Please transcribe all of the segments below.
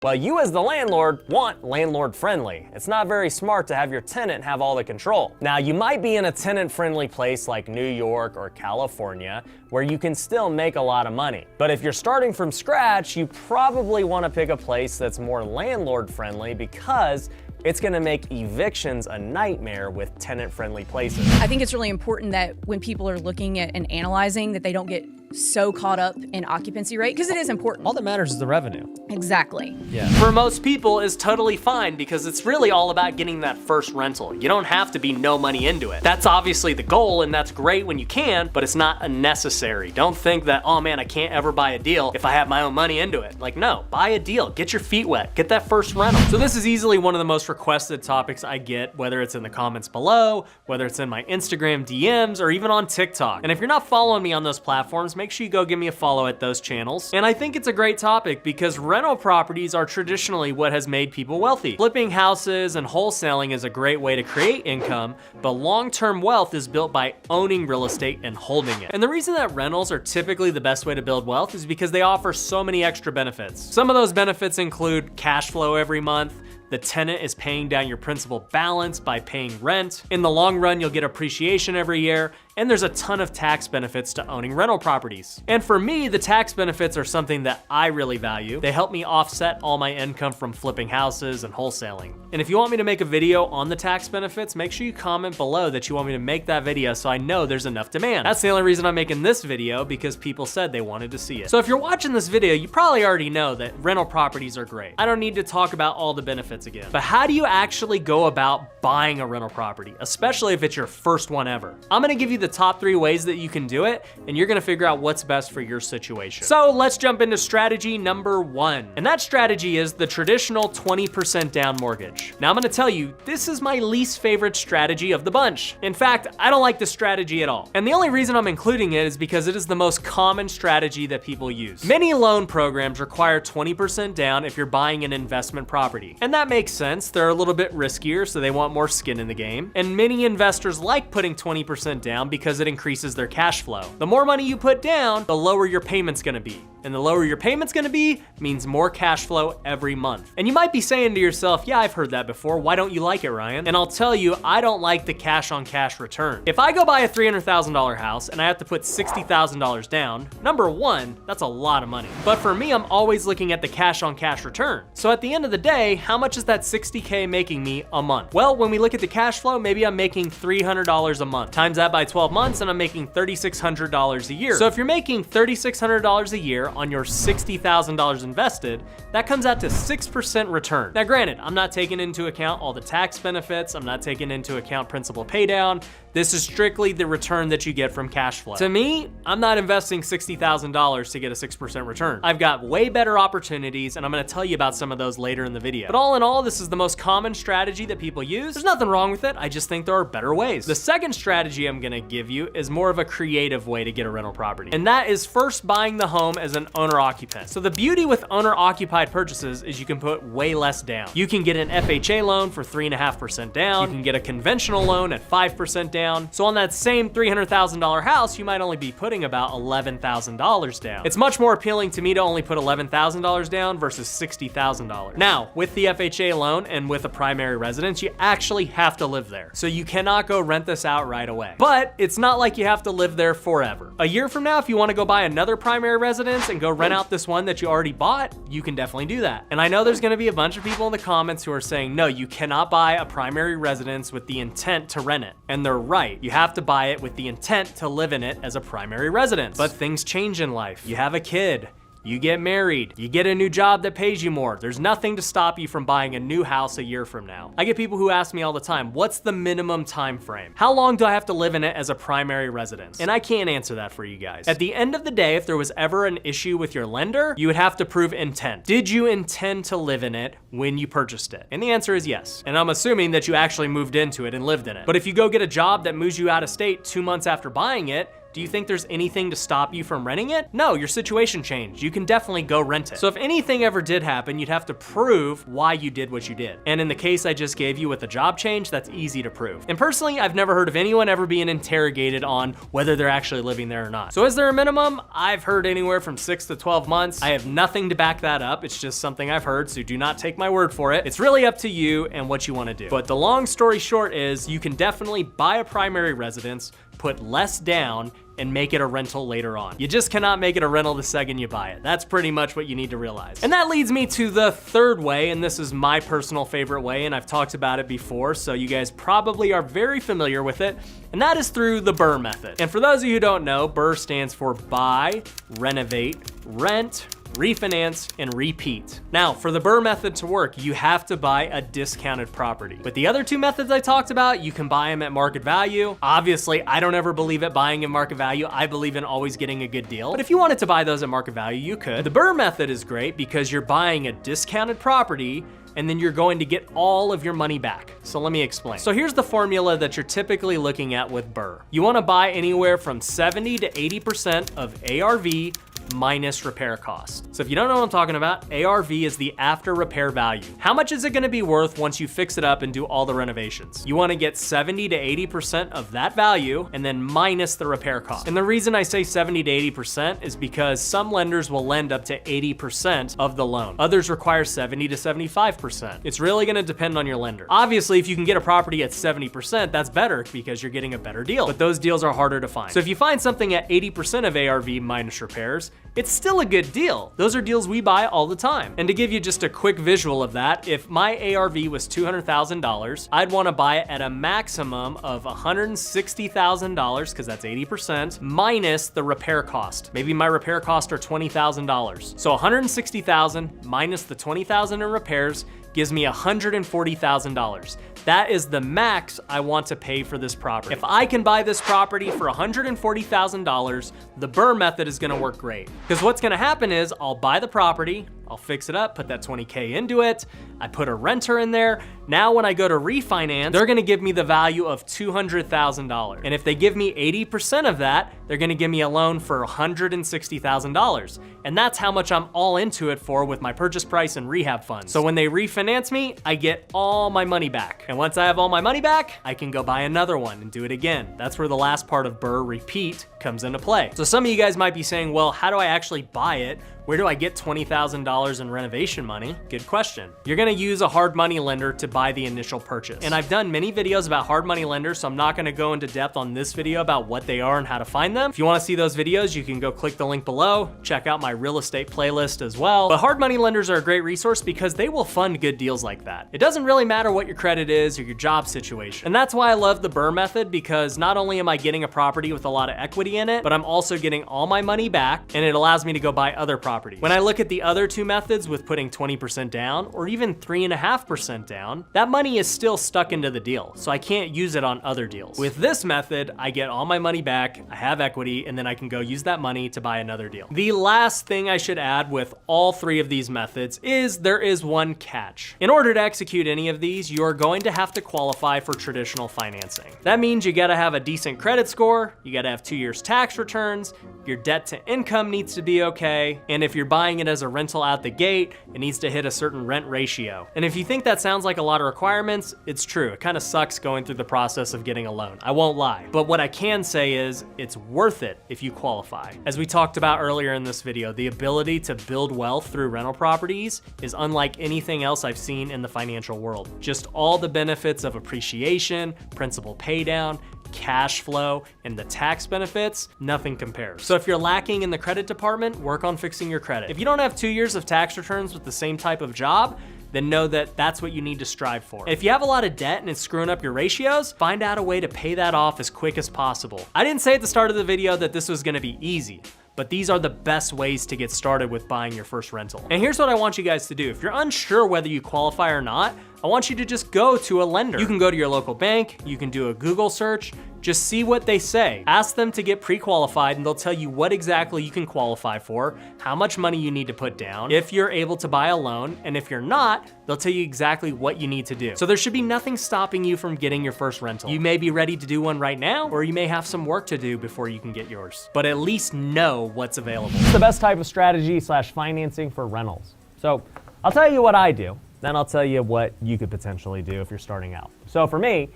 Well, you as the landlord want landlord-friendly. It's not very smart to have your tenant have all the control. Now, you might be in a tenant-friendly place like New York or California, where you can still make a lot of money. But if you're starting from scratch, you probably want to pick a place that's more landlord-friendly because it's gonna make evictions a nightmare with tenant-friendly places. I think it's really important that when people are looking at and analyzing that they don't get so caught up in occupancy rate, because it is important. All that matters is the revenue. Exactly. Yeah. For most people, is totally fine because it's really all about getting that first rental. You don't have to be no money into it. That's obviously the goal, and that's great when you can, but it's not a necessary. Don't think that, oh man, I can't ever buy a deal if I have my own money into it. Like, no, buy a deal, get your feet wet, get that first rental. So this is easily one of the most requested topics I get, whether it's in the comments below, whether it's in my Instagram DMs, or even on TikTok. And if you're not following me on those platforms, make sure you go give me a follow at those channels. And I think it's a great topic because rental properties are traditionally what has made people wealthy. Flipping houses and wholesaling is a great way to create income, but long-term wealth is built by owning real estate and holding it. And the reason that rentals are typically the best way to build wealth is because they offer so many extra benefits. Some of those benefits include cash flow every month. The tenant is paying down your principal balance by paying rent. In the long run, you'll get appreciation every year, and there's a ton of tax benefits to owning rental properties. And for me, the tax benefits are something that I really value. They help me offset all my income from flipping houses and wholesaling. And if you want me to make a video on the tax benefits, make sure you comment below that you want me to make that video so I know there's enough demand. That's the only reason I'm making this video, because people said they wanted to see it. So if you're watching this video, you probably already know that rental properties are great. I don't need to talk about all the benefits again. But how do you actually go about buying a rental property, especially if it's your first one ever? I'm gonna give you the top 3 ways that you can do it, and you're gonna figure out what's best for your situation. So let's jump into strategy number 1. And that strategy is the traditional 20% down mortgage. Now I'm gonna tell you, this is my least favorite strategy of the bunch. In fact, I don't like this strategy at all. And the only reason I'm including it is because it is the most common strategy that people use. Many loan programs require 20% down if you're buying an investment property. And that makes sense. They're a little bit riskier, so they want more skin in the game. And many investors like putting 20% down because it increases their cash flow. The more money you put down, the lower your payment's gonna be. And the lower your payment's gonna be means more cash flow every month. And you might be saying to yourself, yeah, I've heard that before. Why don't you like it, Ryan? And I'll tell you, I don't like the cash on cash return. If I go buy a $300,000 house and I have to put $60,000 down, number one, that's a lot of money. But for me, I'm always looking at the cash on cash return. So at the end of the day, how much is that $60K making me a month? Well, when we look at the cash flow, maybe I'm making $300 a month. Times that by 12 months and I'm making $3,600 a year. So if you're making $3,600 a year on your $60,000 invested, that comes out to 6% return. Now granted, I'm not taking into account all the tax benefits, I'm not taking into account principal pay down. This is strictly the return that you get from cash flow. To me, I'm not investing $60,000 to get a 6% return. I've got way better opportunities, and I'm gonna tell you about some of those later in the video. But all in all, this is the most common strategy that people use. There's nothing wrong with it, I just think there are better ways. The second strategy I'm gonna give you is more of a creative way to get a rental property. And that is first buying the home as an owner-occupant. So the beauty with owner-occupied purchases is you can put way less down. You can get an FHA loan for 3.5% down. You can get a conventional loan at 5% down. So on that same $300,000 house, you might only be putting about $11,000 down. It's much more appealing to me to only put $11,000 down versus $60,000. Now, with the FHA loan and with a primary residence, you actually have to live there. So you cannot go rent this out right away. But it's not like you have to live there forever. A year from now, if you want to go buy another primary residence and go rent out this one that you already bought, you can definitely do that. And I know there's going to be a bunch of people in the comments who are saying, no, you cannot buy a primary residence with the intent to rent it. And they're right. You have to buy it with the intent to live in it as a primary residence. But things change in life. You have a kid. You get married, you get a new job that pays you more. There's nothing to stop you from buying a new house a year from now. I get people who ask me all the time, what's the minimum time frame? How long do I have to live in it as a primary residence? And I can't answer that for you guys. At the end of the day, if there was ever an issue with your lender, you would have to prove intent. Did you intend to live in it when you purchased it? And the answer is yes. And I'm assuming that you actually moved into it and lived in it. But if you go get a job that moves you out of state 2 months after buying it, Do you think there's anything to stop you from renting it? No, your situation changed. You can definitely go rent it. So if anything ever did happen, you'd have to prove why you did what you did. And in the case I just gave you with the job change, that's easy to prove. And personally, I've never heard of anyone ever being interrogated on whether they're actually living there or not. So is there a minimum? I've heard anywhere from 6 to 12 months. I have nothing to back that up. It's just something I've heard, so do not take my word for it. It's really up to you and what you want to do. But the long story short is you can definitely buy a primary residence, put less down, and make it a rental later on. You just cannot make it a rental the second you buy it. That's pretty much what you need to realize. And that leads me to the third way, and this is my personal favorite way, and I've talked about it before, so you guys probably are very familiar with it, and that is through the BRRRR method. And for those of you who don't know, BRRRR stands for buy, renovate, rent, refinance, and repeat. Now, for the BRRRR method to work, you have to buy a discounted property. With the other two methods I talked about, you can buy them at market value. Obviously, I don't ever believe at buying in market value. I believe in always getting a good deal. But if you wanted to buy those at market value, you could. The BRRRR method is great because you're buying a discounted property and then you're going to get all of your money back. So let me explain. So here's the formula that you're typically looking at with BRRRR. You wanna buy anywhere from 70 to 80% of ARV minus repair cost. So if you don't know what I'm talking about, ARV is the after repair value. How much is it gonna be worth once you fix it up and do all the renovations? You wanna get 70 to 80% of that value and then minus the repair cost. And the reason I say 70 to 80% is because some lenders will lend up to 80% of the loan. Others require 70 to 75%. It's really gonna depend on your lender. Obviously, if you can get a property at 70%, that's better because you're getting a better deal, but those deals are harder to find. So if you find something at 80% of ARV minus repairs, it's still a good deal. Those are deals we buy all the time. And to give you just a quick visual of that, if my ARV was $200,000, I'd wanna buy it at a maximum of $160,000, because that's 80%, minus the repair cost. Maybe my repair costs are $20,000. So $160,000 minus the $20,000 in repairs gives me $140,000. That is the max I want to pay for this property. If I can buy this property for $140,000, the BRRRR method is gonna work great. Because what's gonna happen is I'll buy the property, I'll fix it up, put that 20K into it, I put a renter in there. Now when I go to refinance, they're gonna give me the value of $200,000. And if they give me 80% of that, they're gonna give me a loan for $160,000. And that's how much I'm all into it for with my purchase price and rehab funds. So when they refinance me, I get all my money back. And once I have all my money back, I can go buy another one and do it again. That's where the last part of BRRRR repeat comes into play. So some of you guys might be saying, well, how do I actually buy it? Where do I get $20,000 in renovation money? Good question. You're gonna use a hard money lender to buy the initial purchase. And I've done many videos about hard money lenders, so I'm not gonna go into depth on this video about what they are and how to find them. If you wanna see those videos, you can go click the link below, check out my real estate playlist as well. But hard money lenders are a great resource because they will fund good deals like that. It doesn't really matter what your credit is or your job situation. And that's why I love the BRRRR method, because not only am I getting a property with a lot of equity in it, but I'm also getting all my money back, and it allows me to go buy other properties. When I look at the other two methods with putting 20% down or even 3.5% down, that money is still stuck into the deal, so I can't use it on other deals. With this method, I get all my money back, I have equity, and then I can go use that money to buy another deal. The last thing I should add with all three of these methods is there is one catch. In order to execute any of these, you're going to have to qualify for traditional financing. That means you gotta have a decent credit score, you gotta have 2 years tax returns, your debt to income needs to be okay, and if you're buying it as a rental out the gate, it needs to hit a certain rent ratio. And if you think that sounds like a lot of requirements, it's true. It kind of sucks going through the process of getting a loan. I won't lie. But what I can say is it's worth it if you qualify. As we talked about earlier in this video, the ability to build wealth through rental properties is unlike anything else I've seen in the financial world. Just all the benefits of appreciation, principal pay down, cash flow, and the tax benefits, nothing compares. So if you're lacking in the credit department, work on fixing your credit. If you don't have 2 years of tax returns with the same type of job, then know that that's what you need to strive for. If you have a lot of debt and it's screwing up your ratios, find out a way to pay that off as quick as possible. I didn't say at the start of the video that this was gonna be easy, but these are the best ways to get started with buying your first rental. And here's what I want you guys to do. If you're unsure whether you qualify or not, I want you to just go to a lender. You can go to your local bank, you can do a Google search, just see what they say. Ask them to get pre-qualified and they'll tell you what exactly you can qualify for, how much money you need to put down, if you're able to buy a loan, and if you're not, they'll tell you exactly what you need to do. So there should be nothing stopping you from getting your first rental. You may be ready to do one right now, or you may have some work to do before you can get yours, but at least know what's available. It's the best type of strategy / financing for rentals. So I'll tell you what I do, then I'll tell you what you could potentially do if you're starting out. So for me,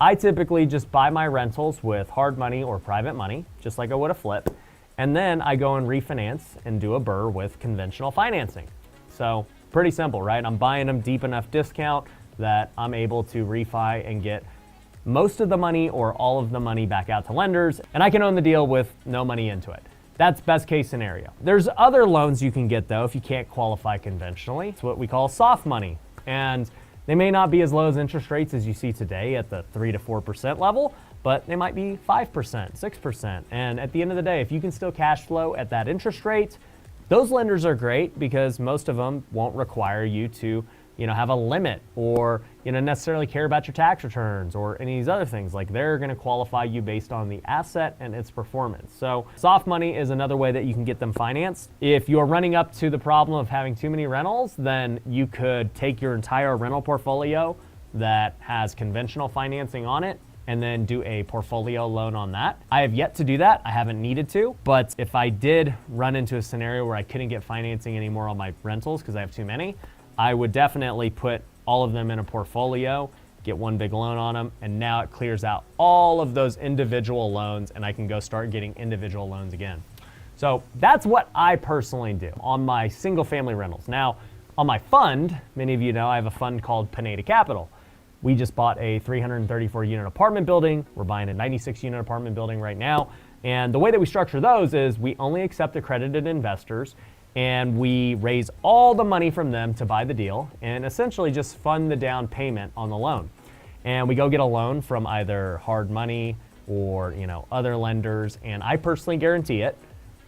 I typically just buy my rentals with hard money or private money, just like I would a flip. And then I go and refinance and do a BRRRR with conventional financing. So pretty simple, right? I'm buying them deep enough discount that I'm able to refi and get most of the money or all of the money back out to lenders, and I can own the deal with no money into it. That's best case scenario. There's other loans you can get though if you can't qualify conventionally. It's what we call soft money. And they may not be as low as interest rates as you see today at the 3 to 4% level, but they might be 5%, 6%. And at the end of the day, if you can still cash flow at that interest rate, those lenders are great because most of them won't require you to have a limit or necessarily care about your tax returns or any of these other things. Like they're going to qualify you based on the asset and its performance. So soft money is another way that you can get them financed. If you're running up to the problem of having too many rentals, then you could take your entire rental portfolio that has conventional financing on it and then do a portfolio loan on that. I have yet to do that. I haven't needed to, but if I did run into a scenario where I couldn't get financing anymore on my rentals because I have too many, I would definitely put all of them in a portfolio, get one big loan on them, and now it clears out all of those individual loans and I can go start getting individual loans again. So that's what I personally do on my single family rentals. Now, on my fund, many of you know I have a fund called Pineda Capital. We just bought a 334 unit apartment building. We're buying a 96 unit apartment building right now. And the way that we structure those is we only accept accredited investors and we raise all the money from them to buy the deal and essentially just fund the down payment on the loan. And we go get a loan from either hard money or other lenders, and I personally guarantee it.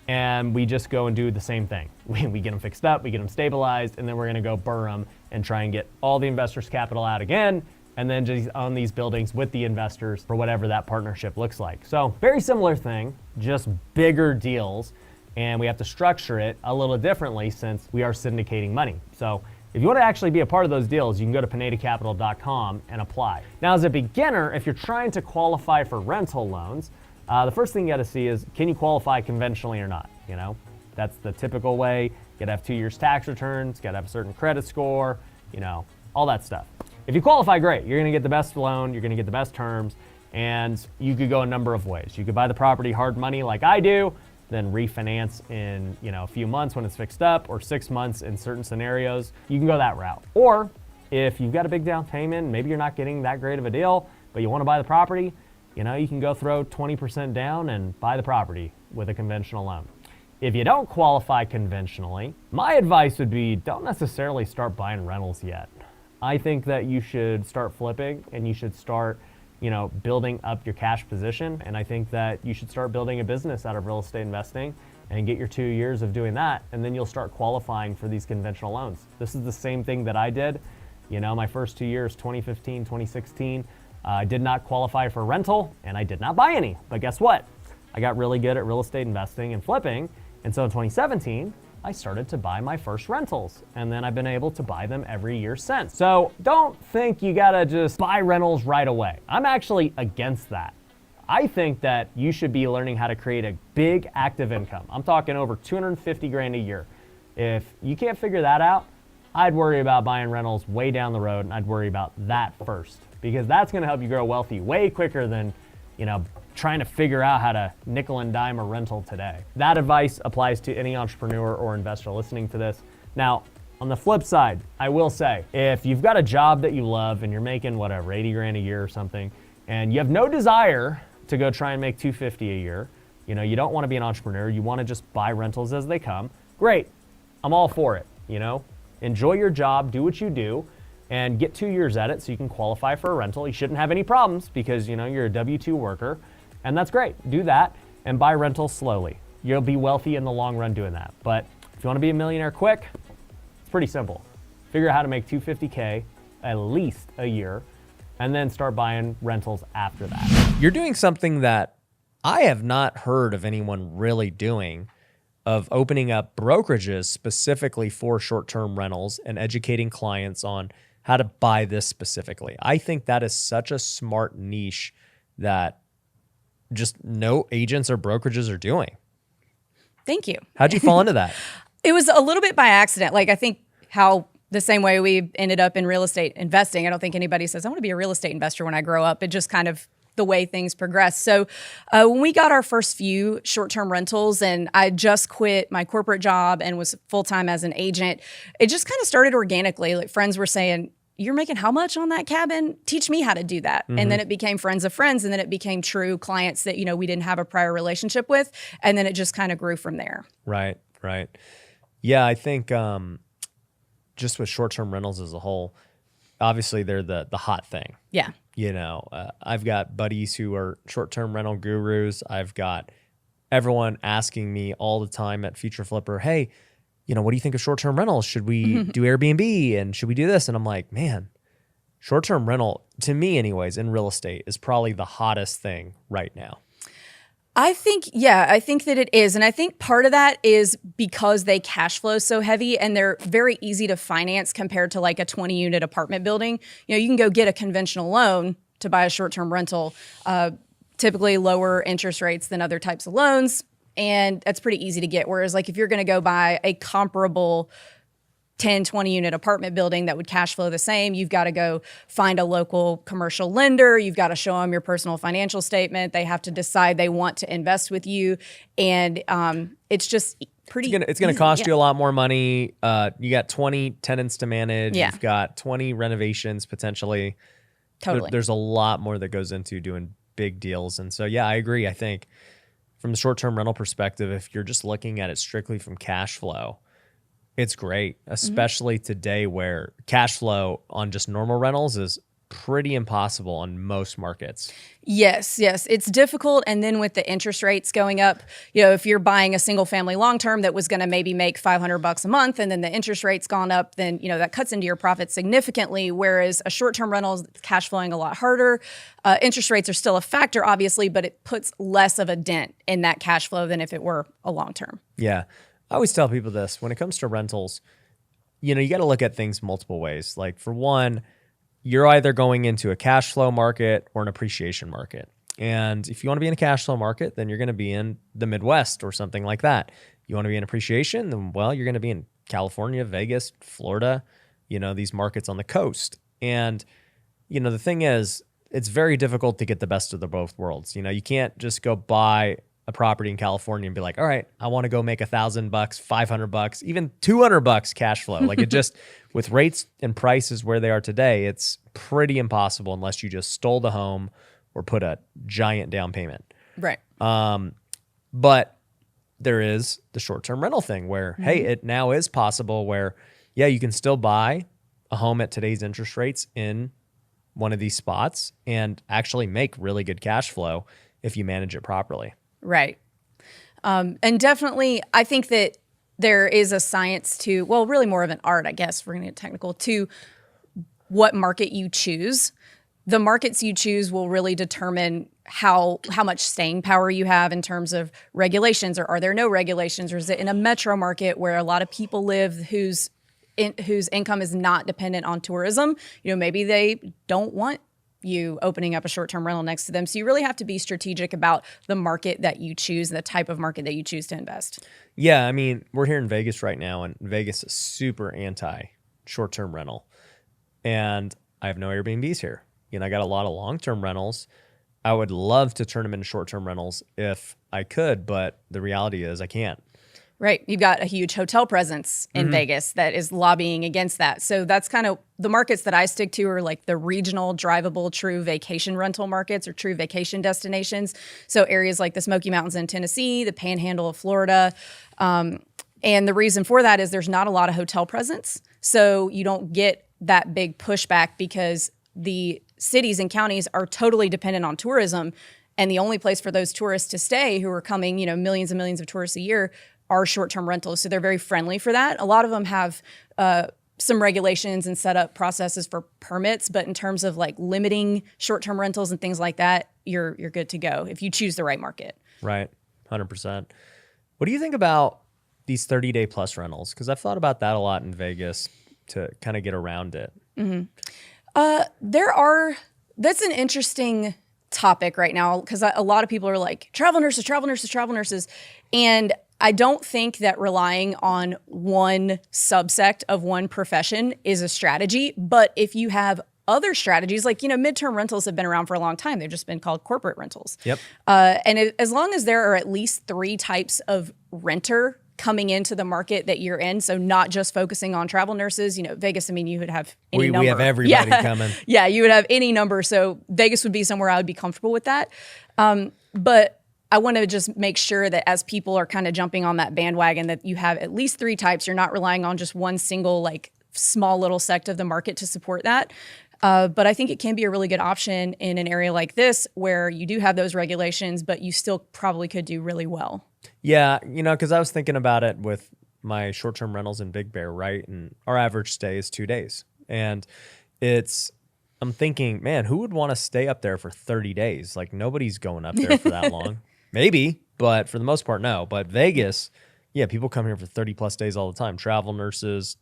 And we just go and do the same thing. We get them fixed up, we get them stabilized, and then we're gonna go BRRRR them and try and get all the investors' capital out again, and then just own these buildings with the investors for whatever that partnership looks like. So very similar thing, just bigger deals. And we have to structure it a little differently since we are syndicating money. So if you want to actually be a part of those deals, you can go to pinedacapital.com and apply. Now, as a beginner, if you're trying to qualify for rental loans, the first thing you got to see is, can you qualify conventionally or not? That's the typical way. You got to have 2 years tax returns, got to have a certain credit score, all that stuff. If you qualify, great. You're going to get the best loan, you're going to get the best terms, and you could go a number of ways. You could buy the property hard money like I do, then refinance in a few months when it's fixed up, or 6 months in certain scenarios. You can go that route. Or if you've got a big down payment, maybe you're not getting that great of a deal, but you want to buy the property, you can go throw 20% down and buy the property with a conventional loan. If you don't qualify conventionally, my advice would be don't necessarily start buying rentals yet. I think that you should start flipping and you should start building up your cash position. And I think that you should start building a business out of real estate investing and get your 2 years of doing that. And then you'll start qualifying for these conventional loans. This is the same thing that I did. My first 2 years, 2015, 2016, I did not qualify for rental and I did not buy any. But guess what? I got really good at real estate investing and flipping. And so in 2017, I started to buy my first rentals, and then I've been able to buy them every year since. So don't think you gotta just buy rentals right away. I'm actually against that. I think that you should be learning how to create a big active income. I'm talking over 250 grand a year. If you can't figure that out, I'd worry about buying rentals way down the road, and I'd worry about that first, because that's gonna help you grow wealthy way quicker than trying to figure out how to nickel and dime a rental today. That advice applies to any entrepreneur or investor listening to this. Now, on the flip side, I will say, if you've got a job that you love and you're making 80 grand a year or something, and you have no desire to go try and make 250 a year, you don't want to be an entrepreneur, you want to just buy rentals as they come, great, I'm all for it, Enjoy your job, do what you do, and get 2 years at it so you can qualify for a rental. You shouldn't have any problems because you're a W-2 worker. And that's great. Do that and buy rentals slowly. You'll be wealthy in the long run doing that. But if you want to be a millionaire quick, it's pretty simple. Figure out how to make $250K at least a year, and then start buying rentals after that. You're doing something that I have not heard of anyone really doing, of opening up brokerages specifically for short-term rentals and educating clients on how to buy this specifically. I think that is such a smart niche that just no agents or brokerages are doing. Thank you. How'd you fall into that? It was a little bit by accident. Like, I think how the same way we ended up in real estate investing. I don't think anybody says, I want to be a real estate investor when I grow up. It just kind of the way things progress. So when we got our first few short-term rentals and I just quit my corporate job and was full-time as an agent, it just kind of started organically. Like, friends were saying, you're making how much on that cabin? Teach me how to do that. And then it became friends of friends. And then it became true clients that, we didn't have a prior relationship with. And then it just kind of grew from there. Right. Yeah, I think just with short-term rentals as a whole, obviously they're the hot thing. Yeah. I've got buddies who are short-term rental gurus. I've got everyone asking me all the time at Feature Flipper, hey, what do you think of short-term rentals? Should we do Airbnb and should we do this? And I'm like, man, short-term rental, to me anyways, in real estate is probably the hottest thing right now. I think that it is. And I think part of that is because they cash flow so heavy and they're very easy to finance compared to like a 20-unit apartment building. You can go get a conventional loan to buy a short-term rental, typically lower interest rates than other types of loans. And that's pretty easy to get. Whereas like if you're going to go buy a comparable 10, 20-unit apartment building that would cash flow the same, you've got to go find a local commercial lender. You've got to show them your personal financial statement. They have to decide they want to invest with you. And it's just pretty It's going to cost you a lot more money. You got 20 tenants to manage. Yeah. You've got 20 renovations potentially. Totally. There's a lot more that goes into doing big deals. And so, yeah, I agree. I think from the short-term rental perspective, if you're just looking at it strictly from cash flow, it's great, especially today where cash flow on just normal rentals is pretty impossible on most markets. Yes. It's difficult. And then with the interest rates going up, if you're buying a single family long-term that was going to maybe make $500 a month and then the interest rate's gone up, then, that cuts into your profit significantly. Whereas a short-term rental is cash flowing a lot harder. Interest rates are still a factor, obviously, but it puts less of a dent in that cash flow than if it were a long-term. Yeah. I always tell people this, when it comes to rentals, you got to look at things multiple ways. Like for one, you're either going into a cash flow market or an appreciation market. And if you want to be in a cash flow market, then you're going to be in the Midwest or something like that. You want to be in appreciation, then you're going to be in California, Vegas, Florida, these markets on the coast. And, the thing is, it's very difficult to get the best of the both worlds. You can't just go buy a property in California and be like, all right, I want to go make $1,000, $500, even $200 cash flow. Like it just, with rates and prices where they are today, it's pretty impossible unless you just stole the home or put a giant down payment. Right. But there is the short-term rental thing where, hey, it now is possible where, you can still buy a home at today's interest rates in one of these spots and actually make really good cash flow if you manage it properly. Right. And definitely, I think that there is a science to, really more of an art, I guess, we're going to get technical, to what market you choose. The markets you choose will really determine how much staying power you have in terms of regulations, or are there no regulations, or is it in a metro market where a lot of people live whose income is not dependent on tourism? Maybe they don't want you opening up a short-term rental next to them. So you really have to be strategic about the market that you choose, the type of market that you choose to invest. Yeah, I mean, we're here in Vegas right now, and Vegas is super anti short-term rental. And I have no Airbnbs here. I got a lot of long-term rentals. I would love to turn them into short-term rentals if I could, but the reality is I can't. Right. You've got a huge hotel presence in Vegas that is lobbying against that. So that's kind of the markets that I stick to are like the regional, drivable, true vacation rental markets or true vacation destinations. So areas like the Smoky Mountains in Tennessee, the Panhandle of Florida. And the reason for that is there's not a lot of hotel presence. So you don't get that big pushback because the cities and counties are totally dependent on tourism. And the only place for those tourists to stay who are coming, millions and millions of tourists a year are short-term rentals. So they're very friendly for that. A lot of them have some regulations and set up processes for permits, but in terms of like limiting short-term rentals and things like that, you're good to go if you choose the right market. Right, 100%. What do you think about these 30-day plus rentals? Because I've thought about that a lot in Vegas to kind of get around it. That's an interesting topic right now because a lot of people are like travel nurses, travel nurses, travel nurses. And I don't think that relying on one subsect of one profession is a strategy. But if you have other strategies, like, midterm rentals have been around for a long time. They've just been called corporate rentals. Yep. As long as there are at least 3 types of renter coming into the market that you're in, so not just focusing on travel nurses, Vegas, you would have any number. We have everybody coming. Yeah, you would have any number. So Vegas would be somewhere I would be comfortable with that. But I want to just make sure that as people are kind of jumping on that bandwagon, that you have at least 3 types. You're not relying on just one single, like, small little sect of the market to support that. But I think it can be a really good option in an area like this where you do have those regulations, but you still probably could do really well. Yeah, because I was thinking about it with my short-term rentals in Big Bear, right? And our average stay is 2 days. And I'm thinking, man, who would want to stay up there for 30 days? Like, nobody's going up there for that long. Maybe, but for the most part, no. But Vegas, yeah, people come here for 30 plus days all the time. Travel nurses,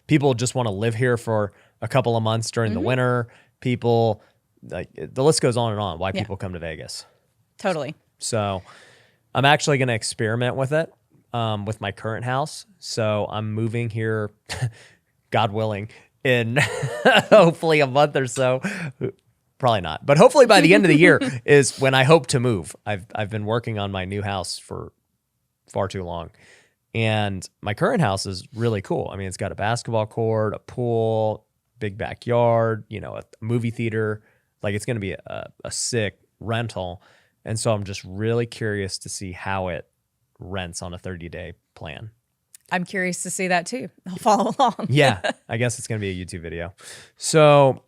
people just want to live here for a couple of months during the winter. People, like, the list goes on and on why people come to Vegas. Totally. So I'm actually going to experiment with it with my current house. So I'm moving here, God willing, in hopefully a month or so. Probably not, but hopefully by the end of the year is when I hope to move. I've been working on my new house for far too long. And my current house is really cool. It's got a basketball court, a pool, big backyard, a movie theater. Like, it's going to be a sick rental. And so I'm just really curious to see how it rents on a 30-day plan. I'm curious to see that too. I'll follow along. Yeah, I guess it's going to be a YouTube video. So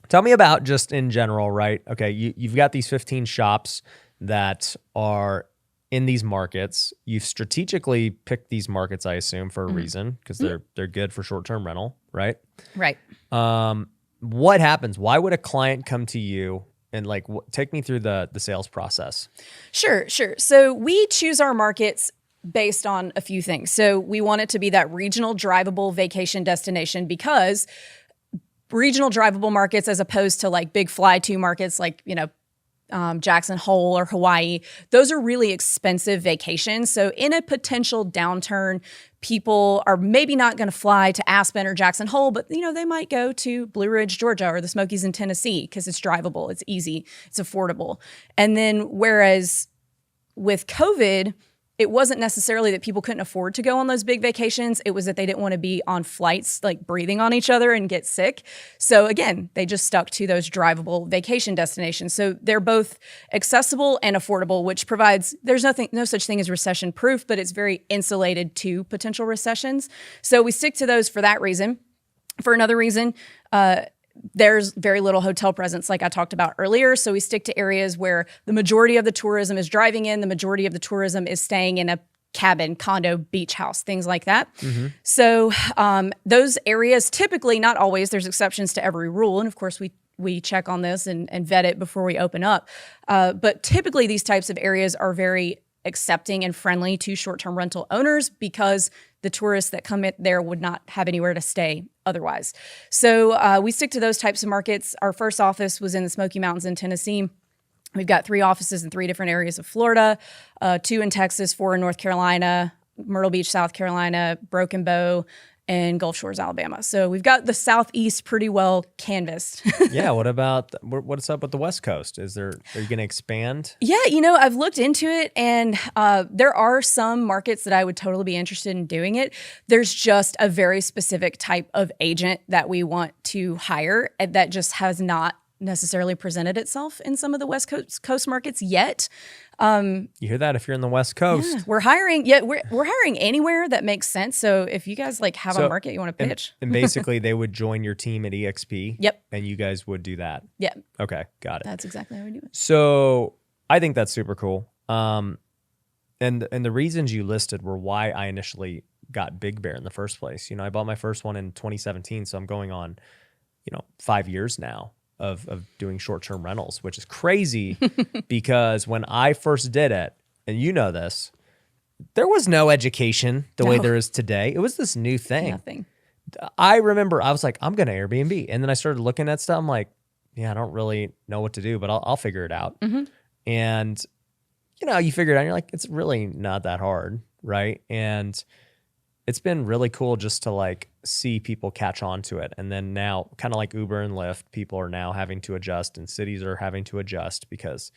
tell me about just in general, right? Okay, you've got these 15 shops that are in these markets. You've strategically picked these markets, I assume, for a reason, because they're good for short-term rental, right? Right. What happens? Why would a client come to you? And take me through the sales process. Sure. So we choose our markets based on a few things. So we want it to be that regional drivable vacation destination, because regional drivable markets, as opposed to like big fly to markets like, Jackson Hole or Hawaii, those are really expensive vacations. So in a potential downturn, people are maybe not going to fly to Aspen or Jackson Hole, but they might go to Blue Ridge, Georgia, or the Smokies in Tennessee because it's drivable, it's easy, it's affordable. And then whereas with COVID, it wasn't necessarily that people couldn't afford to go on those big vacations. It was that they didn't want to be on flights, like breathing on each other and get sick. So again, they just stuck to those drivable vacation destinations. So they're both accessible and affordable, which provides, there's no such thing as recession proof, but it's very insulated to potential recessions. So we stick to those for that reason. For another reason, there's very little hotel presence, like I talked about earlier. So we stick to areas where the majority of the tourism is driving in, the majority of the tourism is staying in a cabin, condo, beach house, things like that. So those areas typically, not always, there's exceptions to every rule. And of course, we check on this and vet it before we open up. But typically these types of areas are very accepting and friendly to short-term rental owners because the tourists that come in there would not have anywhere to stay otherwise. So we stick to those types of markets. Our first office was in the Smoky Mountains in Tennessee. We've got 3 offices in 3 different areas of Florida, 2 in Texas, 4 in North Carolina, Myrtle Beach, South Carolina, Broken Bow, and Gulf Shores, Alabama. So we've got the Southeast pretty well canvassed. Yeah. What's up with the West Coast? Are you going to expand? Yeah. I've looked into it, and there are some markets that I would totally be interested in doing it. There's just a very specific type of agent that we want to hire that just has not necessarily presented itself in some of the West Coast markets yet. You hear that if you're in the West Coast. Yeah, we're hiring. Yeah, we're hiring anywhere that makes sense. So if you guys have a market you want to pitch, and basically they would join your team at EXP. Yep. And you guys would do that. Yeah. Okay, got it. That's exactly how we do it. So I think that's super cool. And the reasons you listed were why I initially got Big Bear in the first place. I bought my first one in 2017, so I'm going on, 5 years now of doing short-term rentals, which is crazy because when I first did it, and you know this, there was no education the way there is today. It was this new thing. Nothing. I remember I was like, I'm going to Airbnb. And then I started looking at stuff. I'm like, yeah, I don't really know what to do, but I'll figure it out. And, you figure it out and you're like, it's really not that hard. Right. And it's been really cool just to like see people catch on to it. And then now, kind of like Uber and Lyft, people are now having to adjust and cities are having to adjust because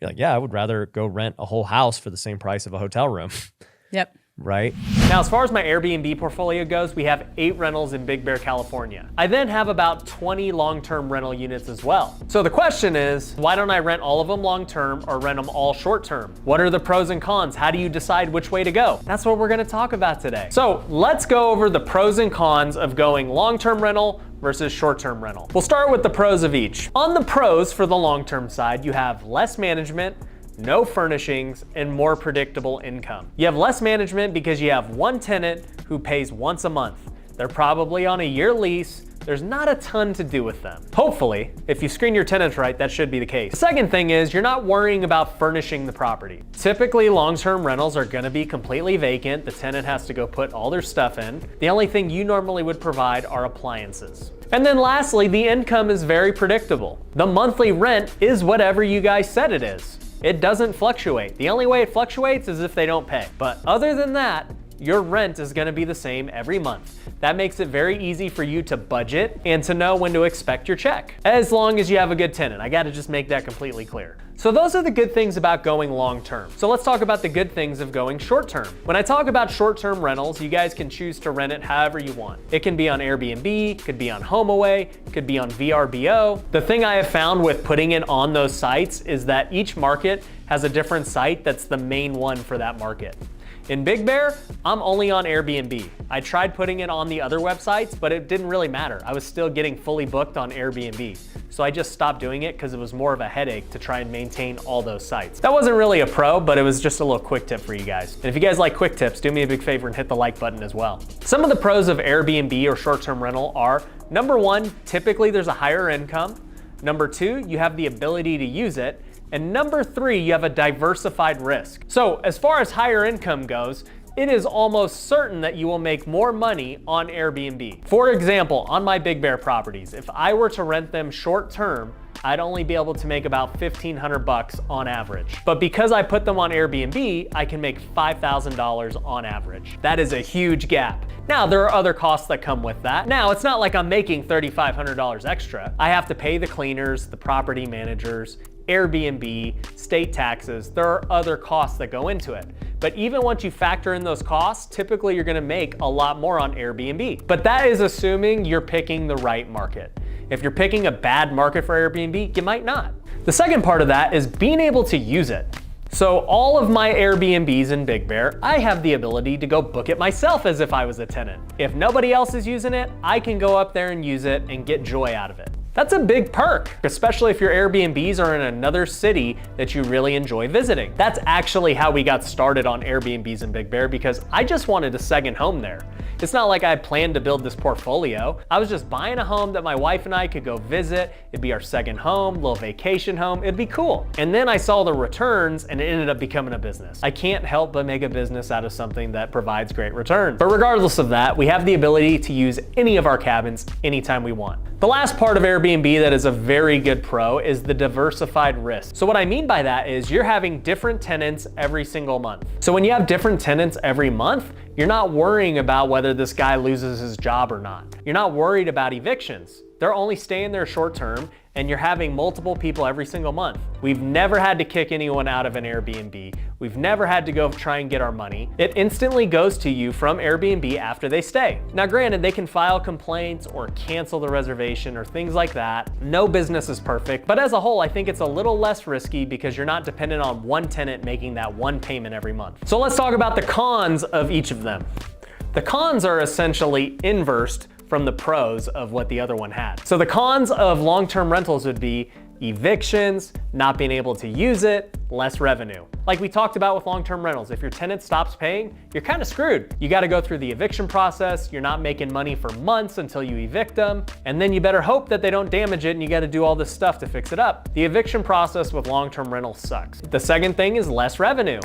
you're like, yeah, I would rather go rent a whole house for the same price of a hotel room. Yep. Right? Now, as far as my Airbnb portfolio goes, we have 8 rentals in Big Bear, California. I then have about 20 long-term rental units as well. So the question is, why don't I rent all of them long-term or rent them all short-term? What are the pros and cons? How do you decide which way to go? That's what we're gonna talk about today. So let's go over the pros and cons of going long-term rental versus short-term rental. We'll start with the pros of each. On the pros for the long-term side, you have less management, no furnishings, and more predictable income. You have less management because you have one tenant who pays once a month. They're probably on a year lease. There's not a ton to do with them. Hopefully, if you screen your tenants right, that should be the case. The second thing is you're not worrying about furnishing the property. Typically, long-term rentals are gonna be completely vacant. The tenant has to go put all their stuff in. The only thing you normally would provide are appliances. And then lastly, the income is very predictable. The monthly rent is whatever you guys said it is. It doesn't fluctuate. The only way it fluctuates is if they don't pay. But other than that, your rent is gonna be the same every month. That makes it very easy for you to budget and to know when to expect your check, as long as you have a good tenant. I gotta just make that completely clear. So those are the good things about going long term. So let's talk about the good things of going short term. When I talk about short term rentals, you guys can choose to rent it however you want. It can be on Airbnb, could be on HomeAway, could be on VRBO. The thing I have found with putting it on those sites is that each market has a different site that's the main one for that market. In Big Bear, I'm only on Airbnb. I tried putting it on the other websites, but it didn't really matter. I was still getting fully booked on Airbnb. So I just stopped doing it because it was more of a headache to try and maintain all those sites. That wasn't really a pro, but it was just a little quick tip for you guys. And if you guys like quick tips, do me a big favor and hit the like button as well. Some of the pros of Airbnb or short-term rental are, number one, typically there's a higher income. Number two, you have the ability to use it. And number three, you have a diversified risk. So as far as higher income goes, it is almost certain that you will make more money on Airbnb. For example, on my Big Bear properties, if I were to rent them short term, I'd only be able to make about $1,500 on average. But because I put them on Airbnb, I can make $5,000 on average. That is a huge gap. Now, there are other costs that come with that. Now, it's not like I'm making $3,500 extra. I have to pay the cleaners, the property managers, Airbnb, state taxes. There are other costs that go into it. But even once you factor in those costs, typically you're gonna make a lot more on Airbnb. But that is assuming you're picking the right market. If you're picking a bad market for Airbnb, you might not. The second part of that is being able to use it. So all of my Airbnbs in Big Bear, I have the ability to go book it myself as if I was a tenant. If nobody else is using it, I can go up there and use it and get joy out of it. That's a big perk, especially if your Airbnbs are in another city that you really enjoy visiting. That's actually how we got started on Airbnbs in Big Bear because I just wanted a second home there. It's not like I planned to build this portfolio. I was just buying a home that my wife and I could go visit. It'd be our second home, little vacation home. It'd be cool. And then I saw the returns and it ended up becoming a business. I can't help but make a business out of something that provides great return. But regardless of that, we have the ability to use any of our cabins anytime we want. The last part of Airbnb that is a very good pro is the diversified risk. So what I mean by that is you're having different tenants every single month. So when you have different tenants every month, you're not worrying about whether this guy loses his job or not. You're not worried about evictions. They're only staying there short term and you're having multiple people every single month. We've never had to kick anyone out of an Airbnb. We've never had to go try and get our money. It instantly goes to you from Airbnb after they stay. Now granted, they can file complaints or cancel the reservation or things like that. No business is perfect, but as a whole, I think it's a little less risky because you're not dependent on one tenant making that one payment every month. So let's talk about the cons of each of them. The cons are essentially inversed from the pros of what the other one had. So the cons of long-term rentals would be evictions, not being able to use it, less revenue. Like we talked about with long-term rentals, if your tenant stops paying, you're kind of screwed. You got to go through the eviction process, you're not making money for months until you evict them, and then you better hope that they don't damage it and you got to do all this stuff to fix it up. The eviction process with long-term rentals sucks. The second thing is less revenue.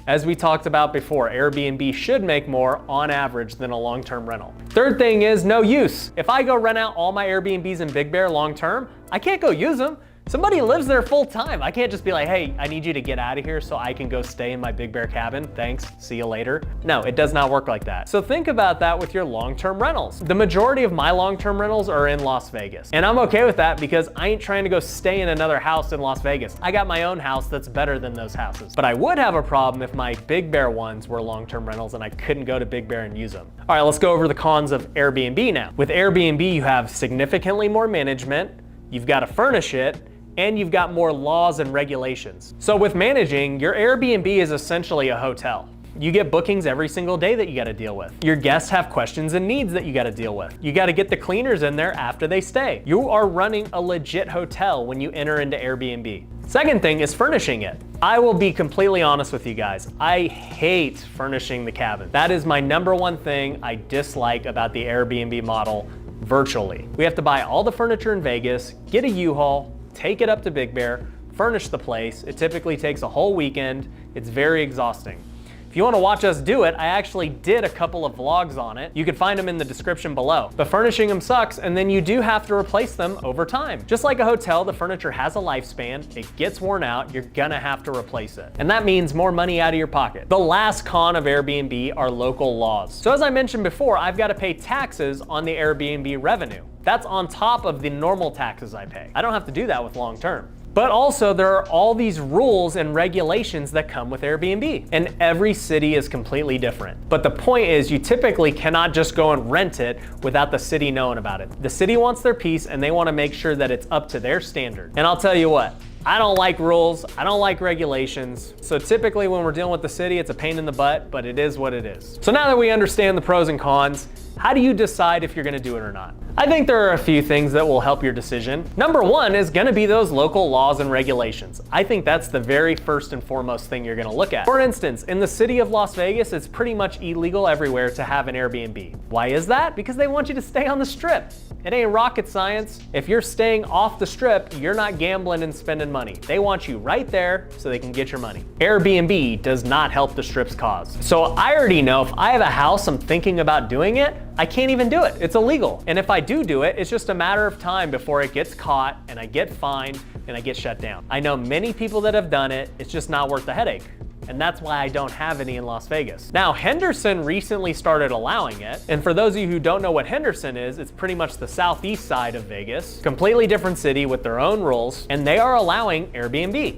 As we talked about before, Airbnb should make more on average than a long-term rental. Third thing is no use. If I go rent out all my Airbnbs in Big Bear long-term, I can't go use them. Somebody lives there full time. I can't just be like, hey, I need you to get out of here so I can go stay in my Big Bear cabin. Thanks, see you later. No, it does not work like that. So think about that with your long-term rentals. The majority of my long-term rentals are in Las Vegas. And I'm okay with that because I ain't trying to go stay in another house in Las Vegas. I got my own house that's better than those houses. But I would have a problem if my Big Bear ones were long-term rentals and I couldn't go to Big Bear and use them. All right, let's go over the cons of Airbnb now. With Airbnb, you have significantly more management, you've got to furnish it, and you've got more laws and regulations. So with managing, your Airbnb is essentially a hotel. You get bookings every single day that you gotta deal with. Your guests have questions and needs that you gotta deal with. You gotta get the cleaners in there after they stay. You are running a legit hotel when you enter into Airbnb. Second thing is furnishing it. I will be completely honest with you guys. I hate furnishing the cabin. That is my number one thing I dislike about the Airbnb model virtually. We have to buy all the furniture in Vegas, get a U-Haul, take it up to Big Bear, furnish the place. It typically takes a whole weekend. It's very exhausting. If you want to watch us do it, I actually did a couple of vlogs on it. You can find them in the description below. But furnishing them sucks, and then you do have to replace them over time. Just like a hotel, the furniture has a lifespan. It gets worn out. You're gonna have to replace it. And that means more money out of your pocket. The last con of Airbnb are local laws. So as I mentioned before, I've got to pay taxes on the Airbnb revenue. That's on top of the normal taxes I pay. I don't have to do that with long term. But also there are all these rules and regulations that come with Airbnb, and every city is completely different. But the point is you typically cannot just go and rent it without the city knowing about it. The city wants their piece and they want to make sure that it's up to their standard. And I'll tell you what, I don't like rules, I don't like regulations. So typically when we're dealing with the city, it's a pain in the butt, but it is what it is. So now that we understand the pros and cons, how do you decide if you're gonna do it or not? I think there are a few things that will help your decision. Number one is gonna be those local laws and regulations. I think that's the very first and foremost thing you're gonna look at. For instance, in the city of Las Vegas, it's pretty much illegal everywhere to have an Airbnb. Why is that? Because they want you to stay on the strip. It ain't rocket science. If you're staying off the strip, you're not gambling and spending money. They want you right there so they can get your money. Airbnb does not help the strip's cause. So I already know if I have a house I'm thinking about doing it, I can't even do it. It's illegal. And if I do it, it's just a matter of time before it gets caught and I get fined and I get shut down. I know many people that have done it. It's just not worth the headache. And that's why I don't have any in Las Vegas. Now, Henderson recently started allowing it. And for those of you who don't know what Henderson is, it's pretty much the southeast side of Vegas, completely different city with their own rules, and they are allowing Airbnb.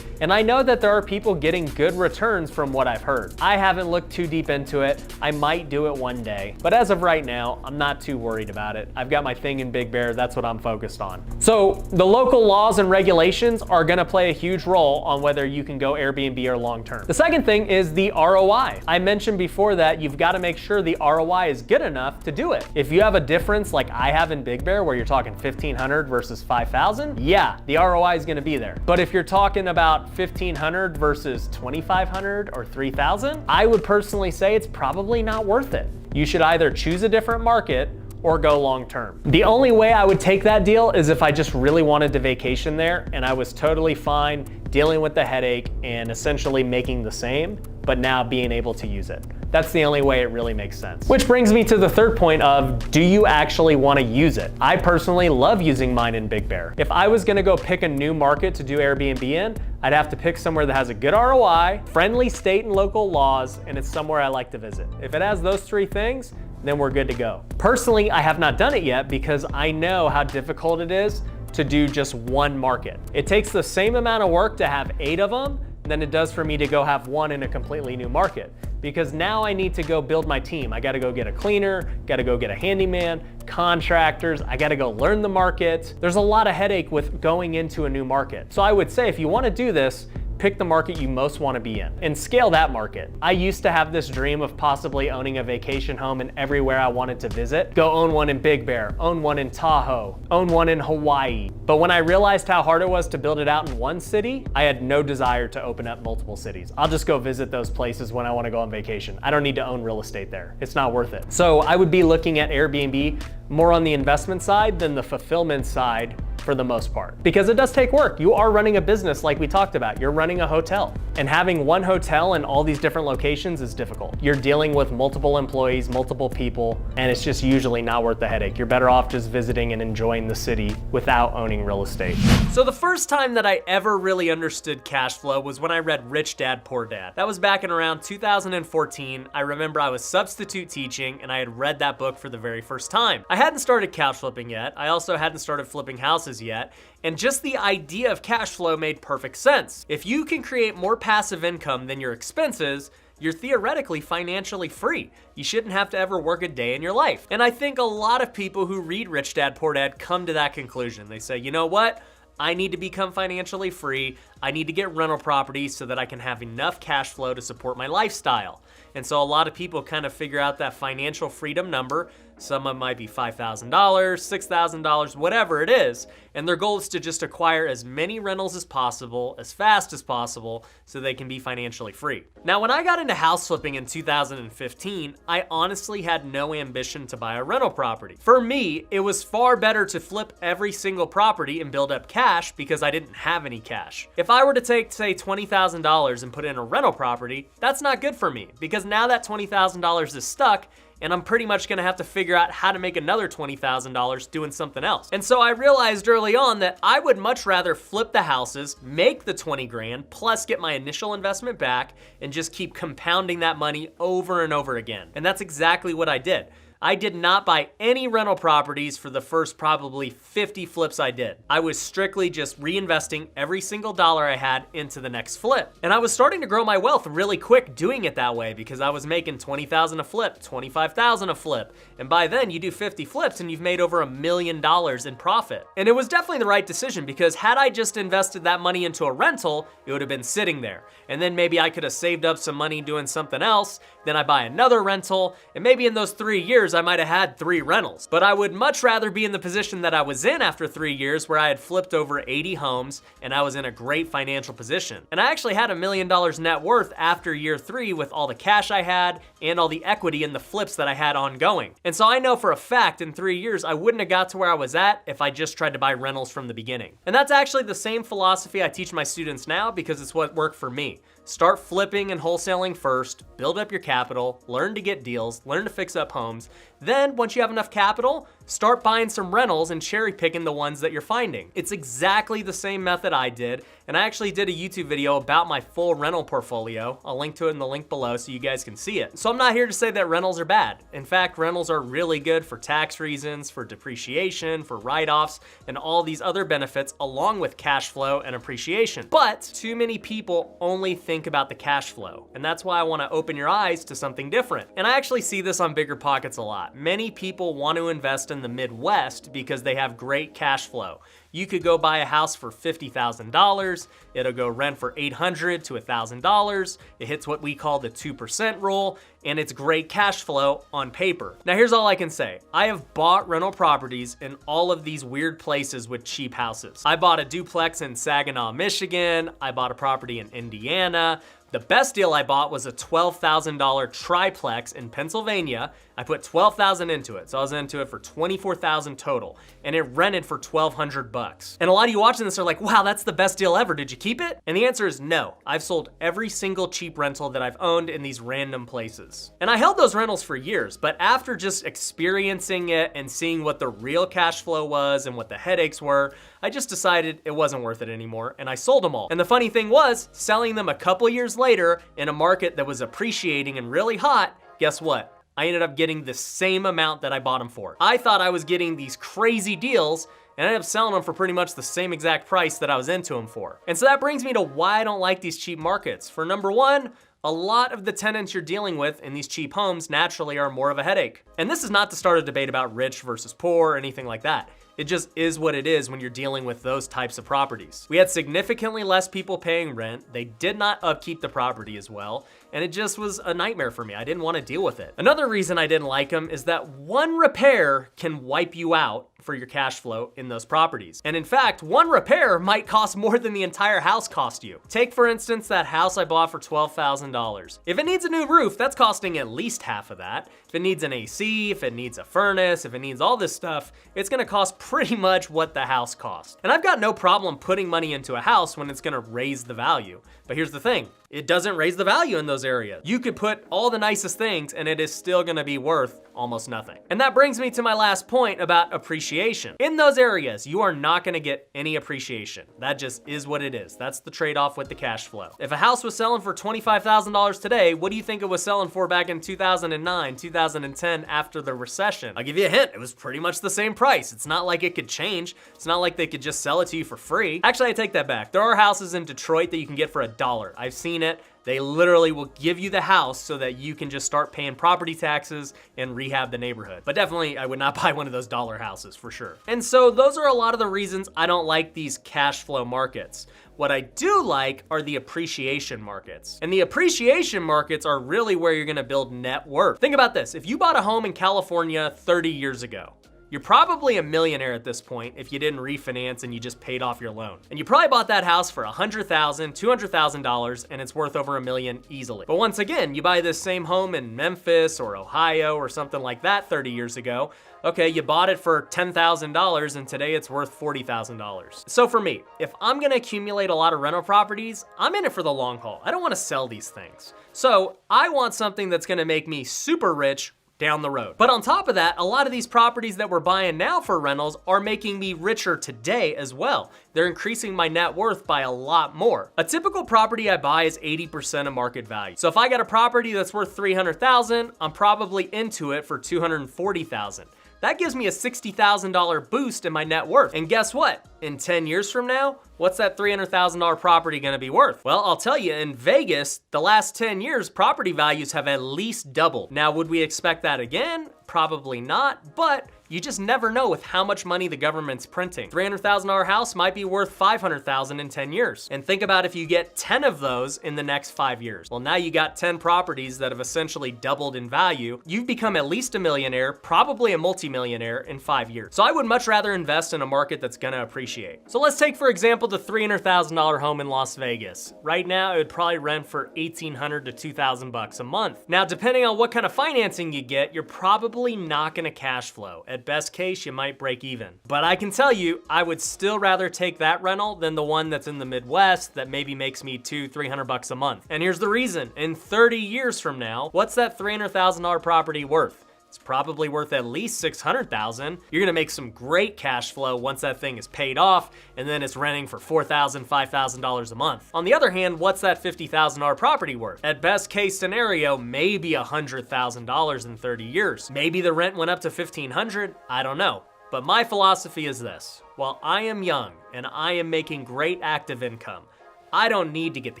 And I know that there are people getting good returns from what I've heard. I haven't looked too deep into it. I might do it one day. But as of right now, I'm not too worried about it. I've got my thing in Big Bear. That's what I'm focused on. So the local laws and regulations are gonna play a huge role on whether you can go Airbnb or long term. The second thing is the ROI. I mentioned before that you've got to make sure the ROI is good enough to do it. If you have a difference like I have in Big Bear where you're talking 1,500 versus 5,000, yeah, the ROI is gonna be there. But if you're talking about 1,500 versus 2,500 or 3,000, I would personally say it's probably not worth it. You should either choose a different market or go long term. The only way I would take that deal is if I just really wanted to vacation there and I was totally fine dealing with the headache and essentially making the same, but now being able to use it. That's the only way it really makes sense. Which brings me to the third point of, do you actually want to use it? I personally love using mine in Big Bear. If I was gonna go pick a new market to do Airbnb in, I'd have to pick somewhere that has a good ROI, friendly state and local laws, and it's somewhere I like to visit. If it has those three things, then we're good to go. Personally, I have not done it yet because I know how difficult it is to do just one market. It takes the same amount of work to have 8 of them than it does for me to go have one in a completely new market. Because now I need to go build my team. I gotta go get a cleaner, gotta go get a handyman, contractors, I gotta go learn the market. There's a lot of headache with going into a new market. So I would say if you wanna do this, pick the market you most want to be in and scale that market. I used to have this dream of possibly owning a vacation home in everywhere I wanted to visit. Go own one in Big Bear, own one in Tahoe, own one in Hawaii. But when I realized how hard it was to build it out in one city, I had no desire to open up multiple cities. I'll just go visit those places when I want to go on vacation. I don't need to own real estate there. It's not worth it. So I would be looking at Airbnb more on the investment side than the fulfillment side for the most part, because it does take work. You are running a business like we talked about. You're running a hotel, and having one hotel in all these different locations is difficult. You're dealing with multiple employees, multiple people, and it's just usually not worth the headache. You're better off just visiting and enjoying the city without owning real estate. So the first time that I ever really understood cash flow was when I read Rich Dad, Poor Dad. That was back in around 2014. I remember I was substitute teaching and I had read that book for the very first time. I hadn't started couch flipping yet. I also hadn't started flipping houses yet. And just the idea of cash flow made perfect sense. If you can create more passive income than your expenses, you're theoretically financially free. You shouldn't have to ever work a day in your life. And I think a lot of people who read Rich Dad, Poor Dad come to that conclusion. They say, you know what? I need to become financially free. I need to get rental properties so that I can have enough cash flow to support my lifestyle. And so a lot of people kind of figure out that financial freedom number. Some of them might be $5,000, $6,000, whatever it is. And their goal is to just acquire as many rentals as possible, as fast as possible, so they can be financially free. Now, when I got into house flipping in 2015, I honestly had no ambition to buy a rental property. For me, it was far better to flip every single property and build up cash because I didn't have any cash. If I were to take, say, $20,000 and put in a rental property, that's not good for me because now that $20,000 is stuck, and I'm pretty much gonna have to figure out how to make another $20,000 doing something else. And so I realized early on that I would much rather flip the houses, make the 20 grand, plus get my initial investment back, and just keep compounding that money over and over again. And that's exactly what I did. I did not buy any rental properties for the first probably 50 flips I did. I was strictly just reinvesting every single dollar I had into the next flip. And I was starting to grow my wealth really quick doing it that way because I was making $20,000 a flip, $25,000 a flip. And by then you do 50 flips and you've made over $1 million in profit. And it was definitely the right decision because had I just invested that money into a rental, it would have been sitting there. And then maybe I could have saved up some money doing something else. Then I buy another rental. And maybe in those 3 years, I might have had 3 rentals. But I would much rather be in the position that I was in after 3 years where I had flipped over 80 homes and I was in a great financial position. And I actually had $1 million net worth after year 3 with all the cash I had and all the equity in the flips that I had ongoing. And so I know for a fact in 3 years, I wouldn't have got to where I was at if I just tried to buy rentals from the beginning. And that's actually the same philosophy I teach my students now because it's what worked for me. Start flipping and wholesaling first, build up your capital, learn to get deals, learn to fix up homes. Then once you have enough capital, start buying some rentals and cherry picking the ones that you're finding. It's exactly the same method I did. And I actually did a YouTube video about my full rental portfolio. I'll link to it in the link below so you guys can see it. So I'm not here to say that rentals are bad. In fact, rentals are really good for tax reasons, for depreciation, for write-offs, and all these other benefits along with cash flow and appreciation. But too many people only think about the cash flow. And that's why I want to open your eyes to something different. And I actually see this on Bigger Pockets a lot. Many people want to invest in the Midwest because they have great cash flow. You could go buy a house for $50,000. It'll go rent for $800 to $1,000. It hits what we call the 2% rule, and it's great cash flow on paper. Now here's all I can say. I have bought rental properties in all of these weird places with cheap houses. I bought a duplex in Saginaw, Michigan. I bought a property in Indiana. The best deal I bought was a $12,000 triplex in Pennsylvania. I put $12,000 into it, so I was into it for $24,000 total, and it rented for $1,200. And a lot of you watching this are like, wow, that's the best deal ever. Did you keep it? And the answer is no. I've sold every single cheap rental that I've owned in these random places. And I held those rentals for years, but after just experiencing it and seeing what the real cash flow was and what the headaches were, I just decided it wasn't worth it anymore, and I sold them all. And the funny thing was, selling them a couple years later in a market that was appreciating and really hot, guess what? I ended up getting the same amount that I bought them for. I thought I was getting these crazy deals, and I ended up selling them for pretty much the same exact price that I was into them for. And so that brings me to why I don't like these cheap markets. For number one, a lot of the tenants you're dealing with in these cheap homes naturally are more of a headache. And this is not to start a debate about rich versus poor or anything like that. It just is what it is when you're dealing with those types of properties. We had significantly less people paying rent. They did not upkeep the property as well, and it just was a nightmare for me. I didn't want to deal with it. Another reason I didn't like them is that one repair can wipe you out for your cash flow in those properties. And in fact, one repair might cost more than the entire house cost you. Take for instance that house I bought for $12,000. If it needs a new roof, that's costing at least half of that. If it needs an AC, if it needs a furnace, if it needs all this stuff, it's gonna cost pretty much what the house cost. And I've got no problem putting money into a house when it's gonna raise the value. But here's the thing, it doesn't raise the value in those areas. You could put all the nicest things and it is still gonna be worth almost nothing. And that brings me to my last point about appreciation. In those areas, you are not gonna get any appreciation. That just is what it is. That's the trade-off with the cash flow. If a house was selling for $25,000 today, what do you think it was selling for back in 2009, 2010 after the recession? I'll give you a hint, it was pretty much the same price. It's not like it could change. It's not like they could just sell it to you for free. Actually, I take that back. There are houses in Detroit that you can get for $1. I've seen it. They literally will give you the house so that you can just start paying property taxes and rehab the neighborhood. But definitely, I would not buy one of those dollar houses for sure. And so those are a lot of the reasons I don't like these cash flow markets. What I do like are the appreciation markets. And the appreciation markets are really where you're gonna build net worth. Think about this, if you bought a home in California 30 years ago, you're probably a millionaire at this point if you didn't refinance and you just paid off your loan. And you probably bought that house for $100,000, $200,000, and it's worth over $1 million easily. But once again, you buy this same home in Memphis or Ohio or something like that 30 years ago. Okay, you bought it for $10,000 and today it's worth $40,000. So for me, if I'm gonna accumulate a lot of rental properties, I'm in it for the long haul. I don't wanna sell these things. So I want something that's gonna make me super rich down the road. But on top of that, a lot of these properties that we're buying now for rentals are making me richer today as well. They're increasing my net worth by a lot more. A typical property I buy is 80% of market value. So if I got a property that's worth $300,000, I'm probably into it for $240,000. That gives me a $60,000 boost in my net worth. And guess what? In 10 years from now, what's that $300,000 property gonna be worth? Well, I'll tell you, in Vegas, the last 10 years, property values have at least doubled. Now, would we expect that again? Probably not, but you just never know with how much money the government's printing. $300,000 house might be worth $500,000 in 10 years. And think about if you get 10 of those in the next 5 years. Well, now you got 10 properties that have essentially doubled in value. You've become at least a millionaire, probably a multimillionaire in 5 years. So I would much rather invest in a market that's gonna appreciate. So let's take, for example, the $300,000 home in Las Vegas. Right now, it would probably rent for $1,800 to $2,000 a month. Now, depending on what kind of financing you get, you're probably not gonna cash flow. At best case, you might break even. But I can tell you, I would still rather take that rental than the one that's in the Midwest that maybe makes me $200-300 a month. And here's the reason. In 30 years from now, what's that $300,000 property worth? It's probably worth at least $600,000. You're gonna make some great cash flow once that thing is paid off, and then it's renting for $4,000, $5,000 a month. On the other hand, what's that $50,000 property worth? At best case scenario, maybe $100,000 in 30 years. Maybe the rent went up to $1,500, I don't know. But my philosophy is this: while I am young and I am making great active income, I don't need to get the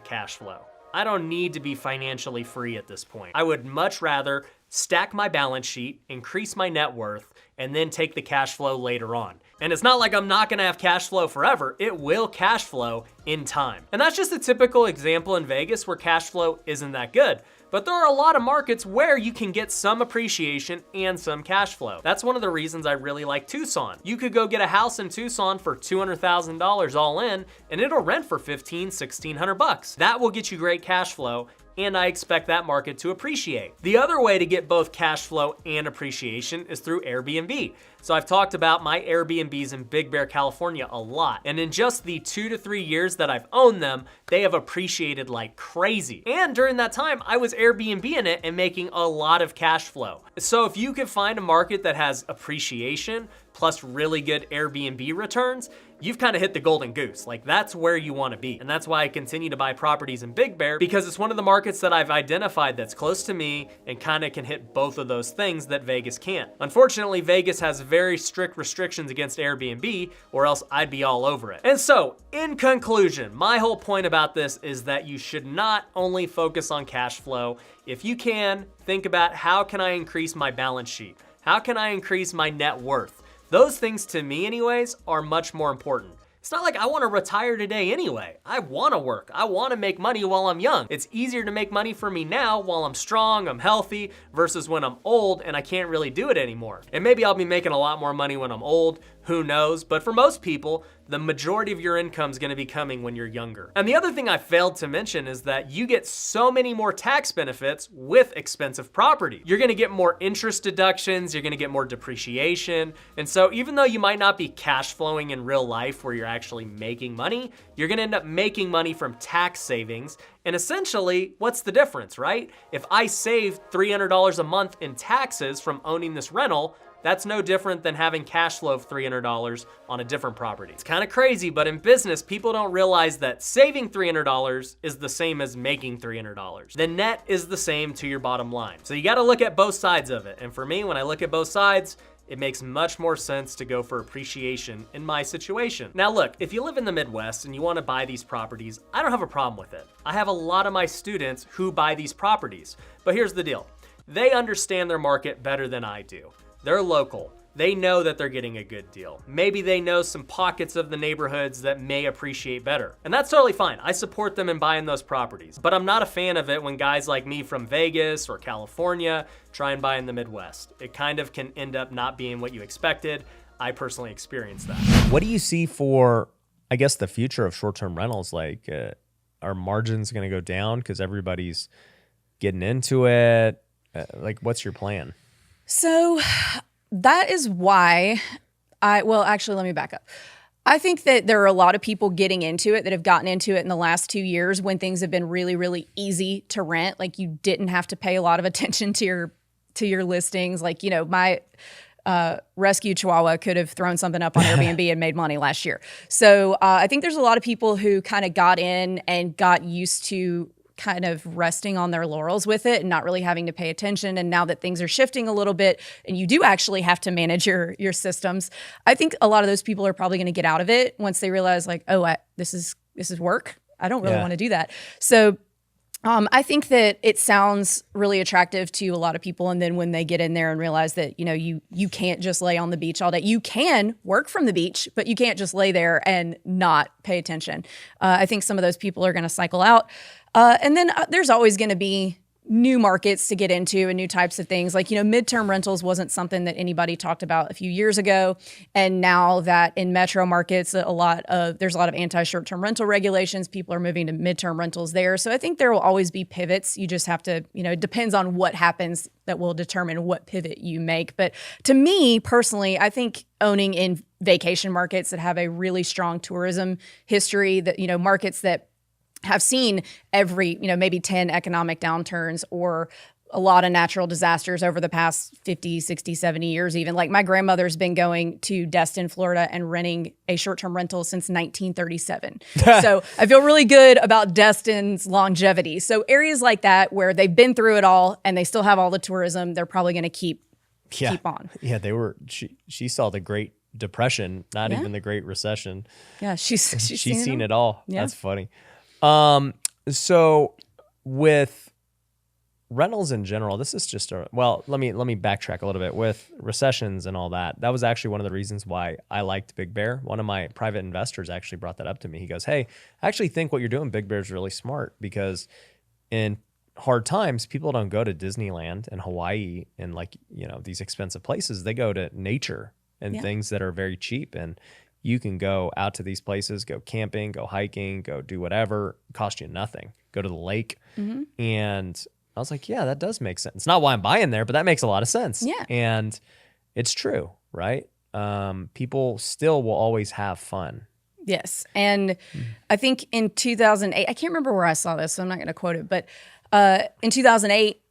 cash flow. I don't need to be financially free at this point. I would much rather stack my balance sheet, increase my net worth, and then take the cash flow later on. And it's not like I'm not gonna have cash flow forever. It will cash flow in time. And that's just a typical example in Vegas where cash flow isn't that good. But there are a lot of markets where you can get some appreciation and some cash flow. That's one of the reasons I really like Tucson. You could go get a house in Tucson for $200,000 all in, and it'll rent for $1,500-1,600. That will get you great cash flow, and I expect that market to appreciate. The other way to get both cash flow and appreciation is through Airbnb. So I've talked about my Airbnbs in Big Bear, California a lot. And in just the 2 to 3 years that I've owned them, they have appreciated like crazy. And during that time, I was Airbnb-ing it and making a lot of cash flow. So if you could find a market that has appreciation plus really good Airbnb returns, you've kind of hit the golden goose. Like, that's where you want to be. And that's why I continue to buy properties in Big Bear, because it's one of the markets that I've identified that's close to me and kind of can hit both of those things that Vegas can't. Unfortunately, Vegas has very strict restrictions against Airbnb, or else I'd be all over it. And so, in conclusion, my whole point about this is that you should not only focus on cash flow. If you can, think about how can I increase my balance sheet? How can I increase my net worth? Those things, to me anyways, are much more important. It's not like I want to retire today anyway. I want to work. I want to make money while I'm young. It's easier to make money for me now while I'm strong, I'm healthy, versus when I'm old and I can't really do it anymore. And maybe I'll be making a lot more money when I'm old, who knows? But for most people, the majority of your income is going to be coming when you're younger. And the other thing I failed to mention is that you get so many more tax benefits with expensive property. You're going to get more interest deductions, you're going to get more depreciation. And so even though you might not be cash flowing in real life where you're actually making money, you're going to end up making money from tax savings. And essentially, what's the difference, right? If I save $300 a month in taxes from owning this rental, that's no different than having cash flow of $300 on a different property. It's kind of crazy, but in business, people don't realize that saving $300 is the same as making $300. The net is the same to your bottom line. So you got to look at both sides of it. And for me, when I look at both sides, it makes much more sense to go for appreciation in my situation. Now look, if you live in the Midwest and you want to buy these properties, I don't have a problem with it. I have a lot of my students who buy these properties. But here's the deal. They understand their market better than I do. They're local. They know that they're getting a good deal. Maybe they know some pockets of the neighborhoods that may appreciate better. And that's totally fine. I support them in buying those properties. But I'm not a fan of it when guys like me from Vegas or California try and buy in the Midwest. It kind of can end up not being what you expected. I personally experienced that. What do you see for, I guess, the future of short-term rentals? Like, are margins going to go down because everybody's getting into it? Like, what's your plan? So that is why actually, let me back up. I think that there are a lot of people getting into it that have gotten into it in the last 2 years when things have been really, really easy to rent. Like you didn't have to pay a lot of attention to your listings. Like, you know, my rescue Chihuahua could have thrown something up on Airbnb and made money last year. So I think there's a lot of people who kind of got in and got used to kind of resting on their laurels with it and not really having to pay attention. And now that things are shifting a little bit and you do actually have to manage your systems, I think a lot of those people are probably going to get out of it once they realize like, oh, this is work. I don't really want to do that. So I think that it sounds really attractive to a lot of people. And then when they get in there and realize that, you know, you can't just lay on the beach all day. You can work from the beach, but you can't just lay there and not pay attention. I think some of those people are going to cycle out. And then there's always going to be new markets to get into and new types of things. Like, you know, midterm rentals wasn't something that anybody talked about a few years ago. And now that in metro markets, there's a lot of anti-short-term rental regulations. People are moving to midterm rentals there. So I think there will always be pivots. You just have to, you know, it depends on what happens that will determine what pivot you make. But to me personally, I think owning in vacation markets that have a really strong tourism history, that, you know, markets that have seen every, you know, maybe 10 economic downturns or a lot of natural disasters over the past 50, 60, 70 years even. Like my grandmother's been going to Destin, Florida and renting a short-term rental since 1937. So I feel really good about Destin's longevity. So areas like that where they've been through it all and they still have all the tourism, they're probably going to keep on. Yeah, She saw the Great Depression, not even the Great Recession. Yeah, she's seen it all. Yeah. That's funny. So with rentals in general, this is just let me backtrack a little bit with recessions and all that. That was actually one of the reasons why I liked Big Bear. One of my private investors actually brought that up to me. He goes, "Hey, I actually think what you're doing, Big Bear, is really smart because in hard times, people don't go to Disneyland and Hawaii and like, you know, these expensive places. They go to nature and things that are very cheap. And you can go out to these places, go camping, go hiking, go do whatever, cost you nothing. Go to the lake." And I was like, yeah, that does make sense. Not why I'm buying there, but that makes a lot of sense. Yeah. And it's true, right? People still will always have fun. Yes. And I think in 2008, I can't remember where I saw this, so I'm not going to quote it, but in 2008,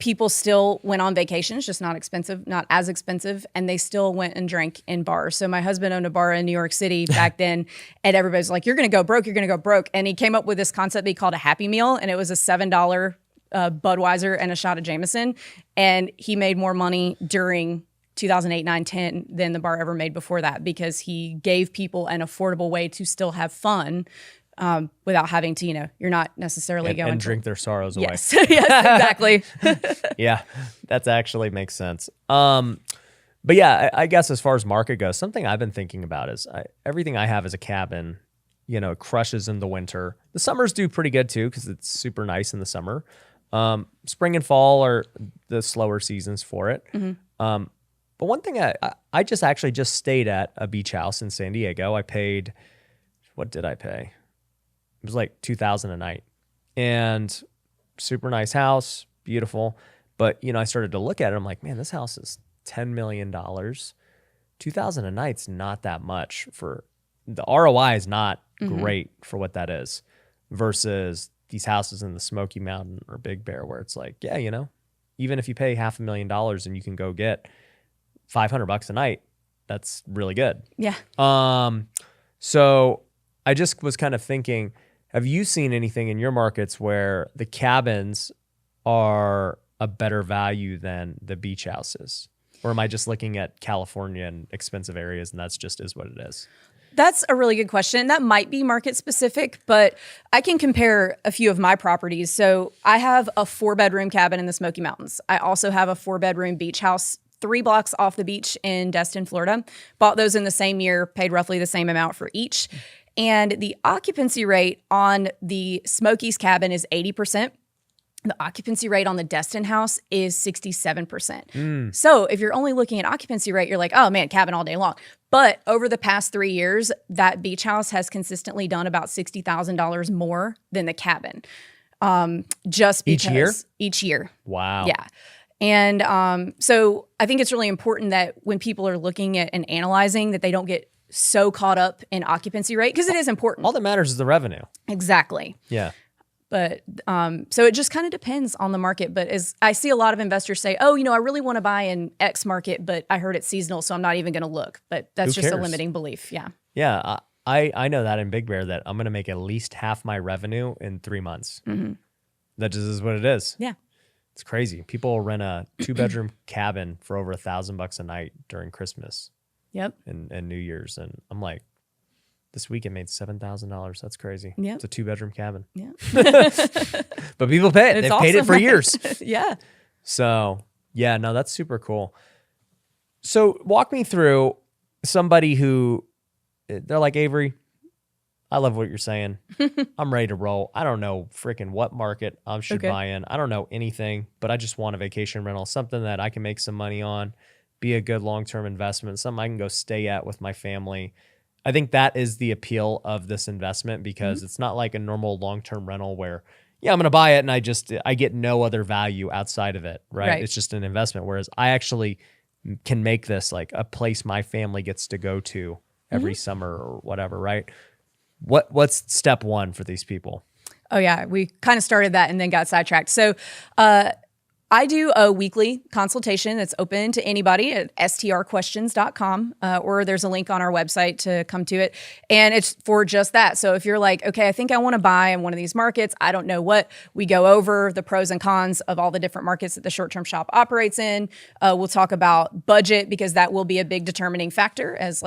people still went on vacations, just not as expensive, and they still went and drank in bars. So my husband owned a bar in New York City back then, and everybody's like, you're going to go broke, you're going to go broke. And he came up with this concept he called a Happy Meal, and it was a $7 Budweiser and a shot of Jameson. And he made more money during 2008, 9, 10 than the bar ever made before that because he gave people an affordable way to still have fun without having to, you know, you're not necessarily going and to drink their sorrows away. Yes, yes, exactly. Yeah, that actually makes sense. But yeah, I guess as far as market goes, something I've been thinking about is everything I have is a cabin, it crushes in the winter. The summers do pretty good too because it's super nice in the summer. Spring and fall are the slower seasons for it. But one thing I just stayed at a beach house in San Diego. I paid, what did I pay? It was like $2,000 a night, and super nice house, beautiful. But I started to look at it. I'm like, man, this house is $10 million. $2,000 a night's not that much for the ROI is not great for what that is versus these houses in the Smoky Mountain or Big Bear where it's like, yeah, even if you pay $500,000 and you can go get $500 a night, that's really good. Yeah. So I just was kind of thinking, have you seen anything in your markets where the cabins are a better value than the beach houses? Or am I just looking at California and expensive areas and that's just is what it is? That's a really good question. That might be market specific, but I can compare a few of my properties. So I have a 4-bedroom cabin in the Smoky Mountains. I also have a 4-bedroom beach house 3 blocks off the beach in Destin, Florida. Bought those in the same year, paid roughly the same amount for each. And the occupancy rate on the Smokies cabin is 80%. The occupancy rate on the Destin house is 67%. So if you're only looking at occupancy rate, you're like, oh man, cabin all day long. But over the past 3 years, that beach house has consistently done about $60,000 more than the cabin. Just because each year. Wow. Yeah. And so I think it's really important that when people are looking at and analyzing that they don't get so caught up in occupancy rate because it is important. All that matters is the revenue. Exactly. Yeah. But so it just kind of depends on the market. But as I see a lot of investors say, oh, I really want to buy in X market, but I heard it's seasonal, so I'm not even going to look. But that's just a limiting belief. Yeah. Yeah. I know that in Big Bear that I'm going to make at least half my revenue in 3 months. That just is what it is. Yeah. It's crazy. People will rent a 2-bedroom cabin for over $1,000 a night during Christmas. Yep. And New Year's. And I'm like, this week it made $7,000. That's crazy. Yep. It's a 2-bedroom cabin. Yeah. But people pay it. They've paid it for years. Yeah. So yeah, no, that's super cool. So walk me through somebody who they're like, Avery, I love what you're saying. I'm ready to roll. I don't know freaking what market I should buy in. I don't know anything, but I just want a vacation rental, something that I can make some money on, be a good long-term investment, something I can go stay at with my family. I think that is the appeal of this investment because it's not like a normal long-term rental where, yeah, I'm going to buy it and I get no other value outside of it, right? It's just an investment. Whereas I actually can make this like a place my family gets to go to every summer or whatever, right? What's step one for these people? Oh yeah, we kind of started that and then got sidetracked. So I do a weekly consultation that's open to anybody at strquestions.com, or there's a link on our website to come to it. And it's for just that. So if you're like, okay, I think I want to buy in one of these markets, I don't know what, we go over the pros and cons of all the different markets that the short-term shop operates in. We'll talk about budget because that will be a big determining factor as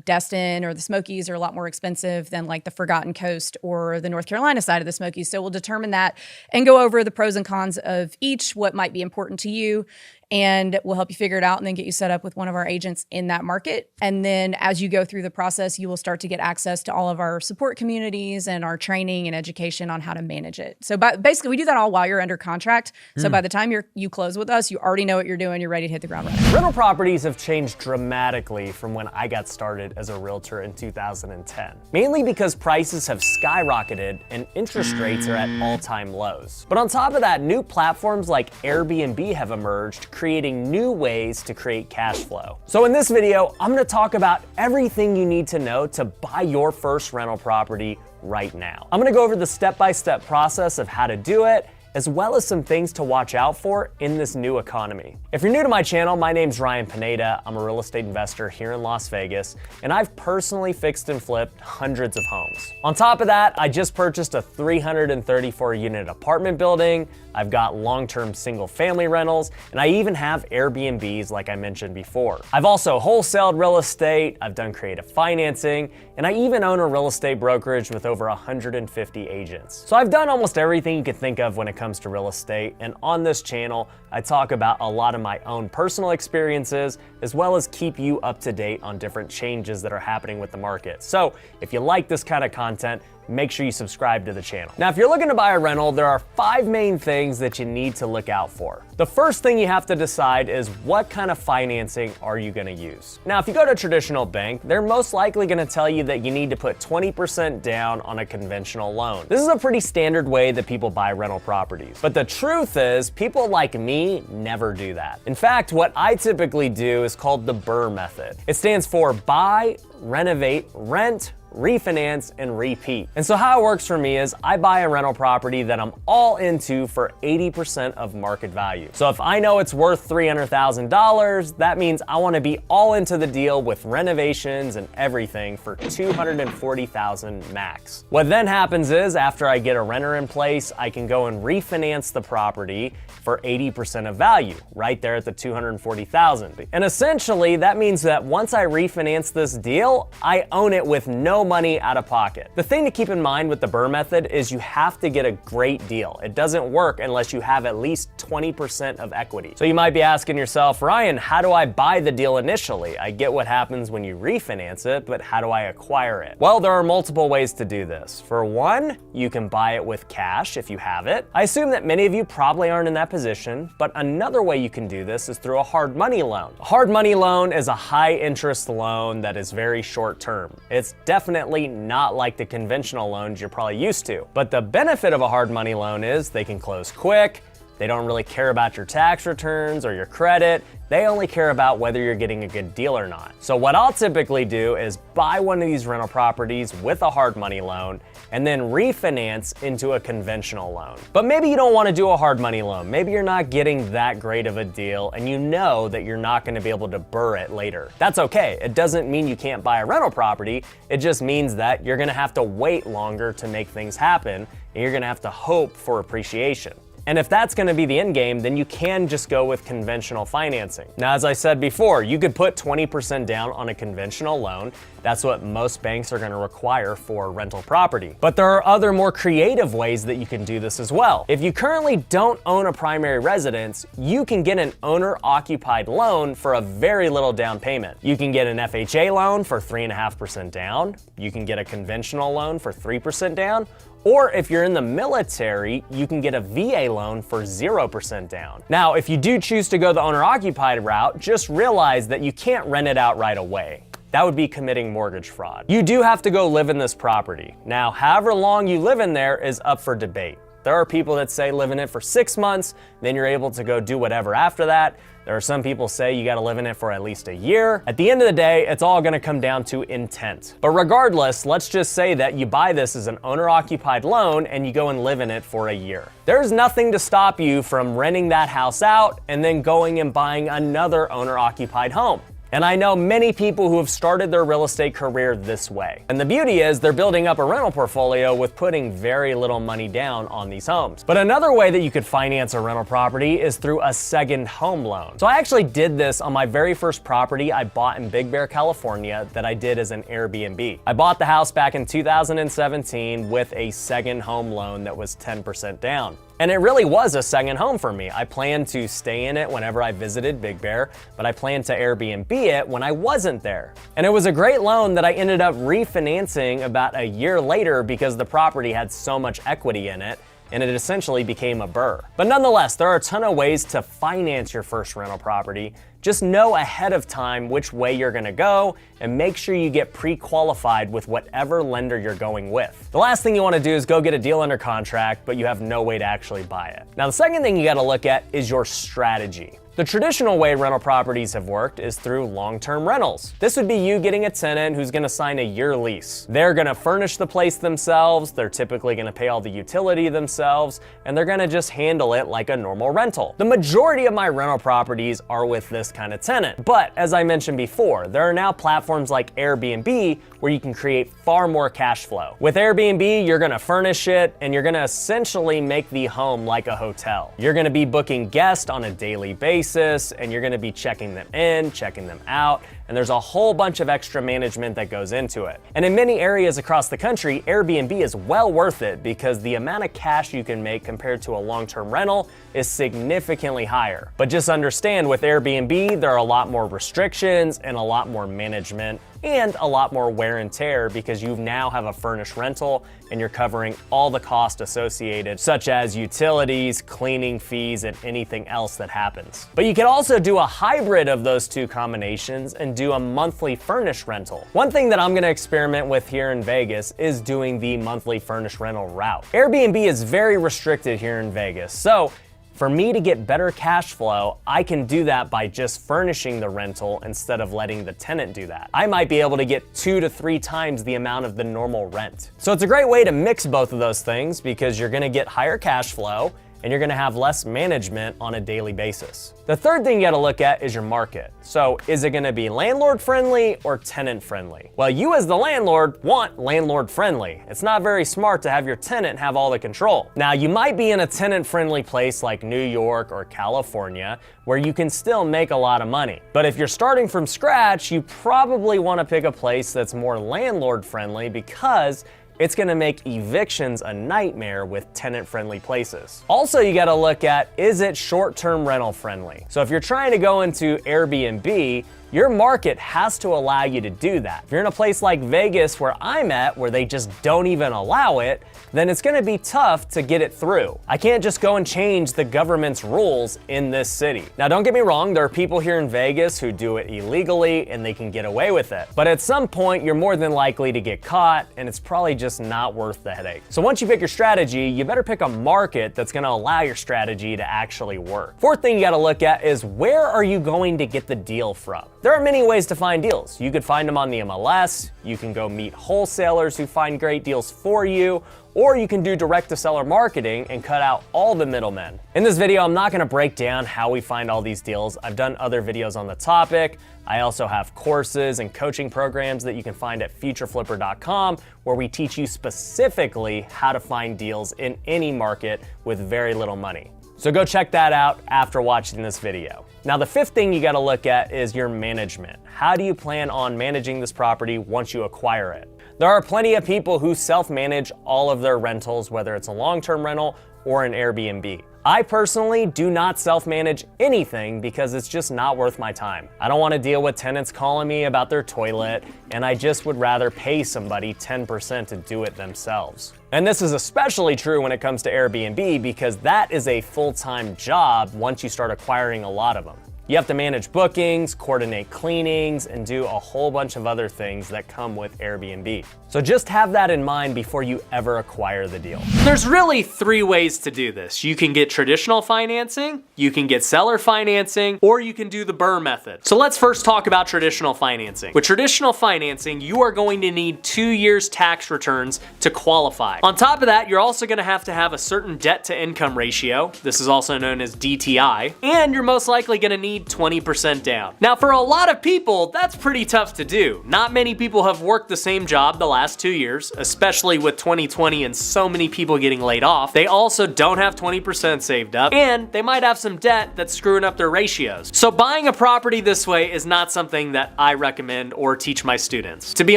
Destin or the Smokies are a lot more expensive than like the Forgotten Coast or the North Carolina side of the Smokies. So we'll determine that and go over the pros and cons of each, what might be important to you, and we'll help you figure it out and then get you set up with one of our agents in that market. And then as you go through the process, you will start to get access to all of our support communities and our training and education on how to manage it. So basically, we do that all while you're under contract. So by the time you close with us, you already know what you're doing. You're ready to hit the ground running. Rental properties have changed dramatically from when I got started as a realtor in 2010, mainly because prices have skyrocketed and interest rates are at all-time lows. But on top of that, new platforms like Airbnb have emerged, creating new ways to create cash flow. So in this video, I'm gonna talk about everything you need to know to buy your first rental property right now. I'm gonna go over the step-by-step process of how to do it, as well as some things to watch out for in this new economy. If you're new to my channel, my name's Ryan Pineda. I'm a real estate investor here in Las Vegas, and I've personally fixed and flipped hundreds of homes. On top of that, I just purchased a 334 unit apartment building. I've got long-term single family rentals, and I even have Airbnbs like I mentioned before. I've also wholesaled real estate, I've done creative financing, and I even own a real estate brokerage with over 150 agents. So I've done almost everything you could think of when it comes to real estate, and on this channel, I talk about a lot of my own personal experiences, as well as keep you up to date on different changes that are happening with the market. So if you like this kind of content, make sure you subscribe to the channel. Now, if you're looking to buy a rental, there are 5 main things that you need to look out for. The first thing you have to decide is what kind of financing are you gonna use? Now, if you go to a traditional bank, they're most likely gonna tell you that you need to put 20% down on a conventional loan. This is a pretty standard way that people buy rental properties. But the truth is, people like me never do that. In fact, what I typically do is called the BRRRR method. It stands for buy, renovate, rent, refinance, and repeat. And so how it works for me is I buy a rental property that I'm all into for 80% of market value. So if I know it's worth $300,000, that means I want to be all into the deal with renovations and everything for $240,000 max. What then happens is after I get a renter in place, I can go and refinance the property for 80% of value, right there at the $240,000. And essentially that means that once I refinance this deal, I own it with no money out of pocket. The thing to keep in mind with the BRRRR method is you have to get a great deal. It doesn't work unless you have at least 20% of equity. So you might be asking yourself, Ryan, how do I buy the deal initially? I get what happens when you refinance it, but how do I acquire it? Well, there are multiple ways to do this. For one, you can buy it with cash if you have it. I assume that many of you probably aren't in that position, but another way you can do this is through a hard money loan. A hard money loan is a high interest loan that is very short term. It's definitely not like the conventional loans you're probably used to. But the benefit of a hard money loan is they can close quick. They don't really care about your tax returns or your credit. They only care about whether you're getting a good deal or not. So what I'll typically do is buy one of these rental properties with a hard money loan and then refinance into a conventional loan. But maybe you don't want to do a hard money loan. Maybe you're not getting that great of a deal and you know that you're not going to be able to BRRRR it later. That's okay. It doesn't mean you can't buy a rental property. It just means that you're going to have to wait longer to make things happen and you're going to have to hope for appreciation. And if that's gonna be the end game, then you can just go with conventional financing. Now, as I said before, you could put 20% down on a conventional loan. That's what most banks are gonna require for rental property. But there are other more creative ways that you can do this as well. If you currently don't own a primary residence, you can get an owner-occupied loan for a very little down payment. You can get an FHA loan for 3.5% down. You can get a conventional loan for 3% down. Or if you're in the military, you can get a VA loan for 0% down. Now, if you do choose to go the owner-occupied route, just realize that you can't rent it out right away. That would be committing mortgage fraud. You do have to go live in this property. Now, however long you live in there is up for debate. There are people that say live in it for 6 months, then you're able to go do whatever after that. There are some people say you gotta live in it for at least a year. At the end of the day, it's all gonna come down to intent. But regardless, let's just say that you buy this as an owner-occupied loan and you go and live in it for a year. There's nothing to stop you from renting that house out and then going and buying another owner-occupied home. And I know many people who have started their real estate career this way. And the beauty is they're building up a rental portfolio with putting very little money down on these homes. But another way that you could finance a rental property is through a second home loan. So I actually did this on my very first property I bought in Big Bear, California that I did as an Airbnb. I bought the house back in 2017 with a second home loan that was 10% down. And it really was a second home for me. I planned to stay in it whenever I visited Big Bear, but I planned to Airbnb it when I wasn't there. And it was a great loan that I ended up refinancing about a year later because the property had so much equity in it, and it essentially became a BRRRR. But nonetheless, there are a ton of ways to finance your first rental property. Just know ahead of time which way you're gonna go and make sure you get pre-qualified with whatever lender you're going with. The last thing you wanna do is go get a deal under contract, but you have no way to actually buy it. Now, the second thing you gotta look at is your strategy. The traditional way rental properties have worked is through long-term rentals. This would be you getting a tenant who's gonna sign a year lease. They're gonna furnish the place themselves, they're typically gonna pay all the utility themselves, and they're gonna just handle it like a normal rental. The majority of my rental properties are with this kind of tenant. But as I mentioned before, there are now platforms like Airbnb where you can create far more cash flow. With Airbnb, you're gonna furnish it and you're gonna essentially make the home like a hotel. You're gonna be booking guests on a daily basis and you're gonna be checking them in, checking them out, and there's a whole bunch of extra management that goes into it. And in many areas across the country, Airbnb is well worth it because the amount of cash you can make compared to a long-term rental is significantly higher. But just understand, with Airbnb, there are a lot more restrictions and a lot more management and a lot more wear and tear because you now have a furnished rental and you're covering all the costs associated, such as utilities, cleaning fees, and anything else that happens. But you can also do a hybrid of those two combinations and do a monthly furnished rental. One thing that I'm gonna experiment with here in Vegas is doing the monthly furnished rental route. Airbnb is very restricted here in Vegas, so for me to get better cash flow, I can do that by just furnishing the rental instead of letting the tenant do that. I might be able to get 2 to 3 times the amount of the normal rent. So it's a great way to mix both of those things because you're gonna get higher cash flow and you're gonna have less management on a daily basis. The third thing you gotta look at is your market. So is it gonna be landlord friendly or tenant friendly? Well, you as the landlord want landlord friendly. It's not very smart to have your tenant have all the control. Now, you might be in a tenant friendly place like New York or California where you can still make a lot of money. But if you're starting from scratch, you probably wanna pick a place that's more landlord friendly because it's gonna make evictions a nightmare with tenant-friendly places. Also, you gotta look at, is it short-term rental friendly? So if you're trying to go into Airbnb, your market has to allow you to do that. If you're in a place like Vegas where I'm at, where they just don't even allow it, then it's gonna be tough to get it through. I can't just go and change the government's rules in this city. Now, don't get me wrong, there are people here in Vegas who do it illegally and they can get away with it. But at some point, you're more than likely to get caught and it's probably just not worth the headache. So once you pick your strategy, you better pick a market that's gonna allow your strategy to actually work. Fourth thing you gotta look at is, where are you going to get the deal from? There are many ways to find deals. You could find them on the MLS, you can go meet wholesalers who find great deals for you, or you can do direct-to-seller marketing and cut out all the middlemen. In this video, I'm not gonna break down how we find all these deals. I've done other videos on the topic. I also have courses and coaching programs that you can find at futureflipper.com where we teach you specifically how to find deals in any market with very little money. So go check that out after watching this video. Now, the fifth thing you gotta look at is your management. How do you plan on managing this property once you acquire it? There are plenty of people who self-manage all of their rentals, whether it's a long-term rental or an Airbnb. I personally do not self-manage anything because it's just not worth my time. I don't want to deal with tenants calling me about their toilet, and I just would rather pay somebody 10% to do it themselves. And this is especially true when it comes to Airbnb because that is a full-time job once you start acquiring a lot of them. You have to manage bookings, coordinate cleanings, and do a whole bunch of other things that come with Airbnb. So just have that in mind before you ever acquire the deal. There's really 3 ways to do this. You can get traditional financing, you can get seller financing, or you can do the BRRRR method. So let's first talk about traditional financing. With traditional financing, you are going to need 2 years tax returns to qualify. On top of that, you're also gonna have to have a certain debt to income ratio. This is also known as DTI, and you're most likely gonna need 20% down. Now, for a lot of people, that's pretty tough to do. Not many people have worked the same job the last 2 years, especially with 2020 and so many people getting laid off. They also don't have 20% saved up, and they might have some debt that's screwing up their ratios. So buying a property this way is not something that I recommend or teach my students. To be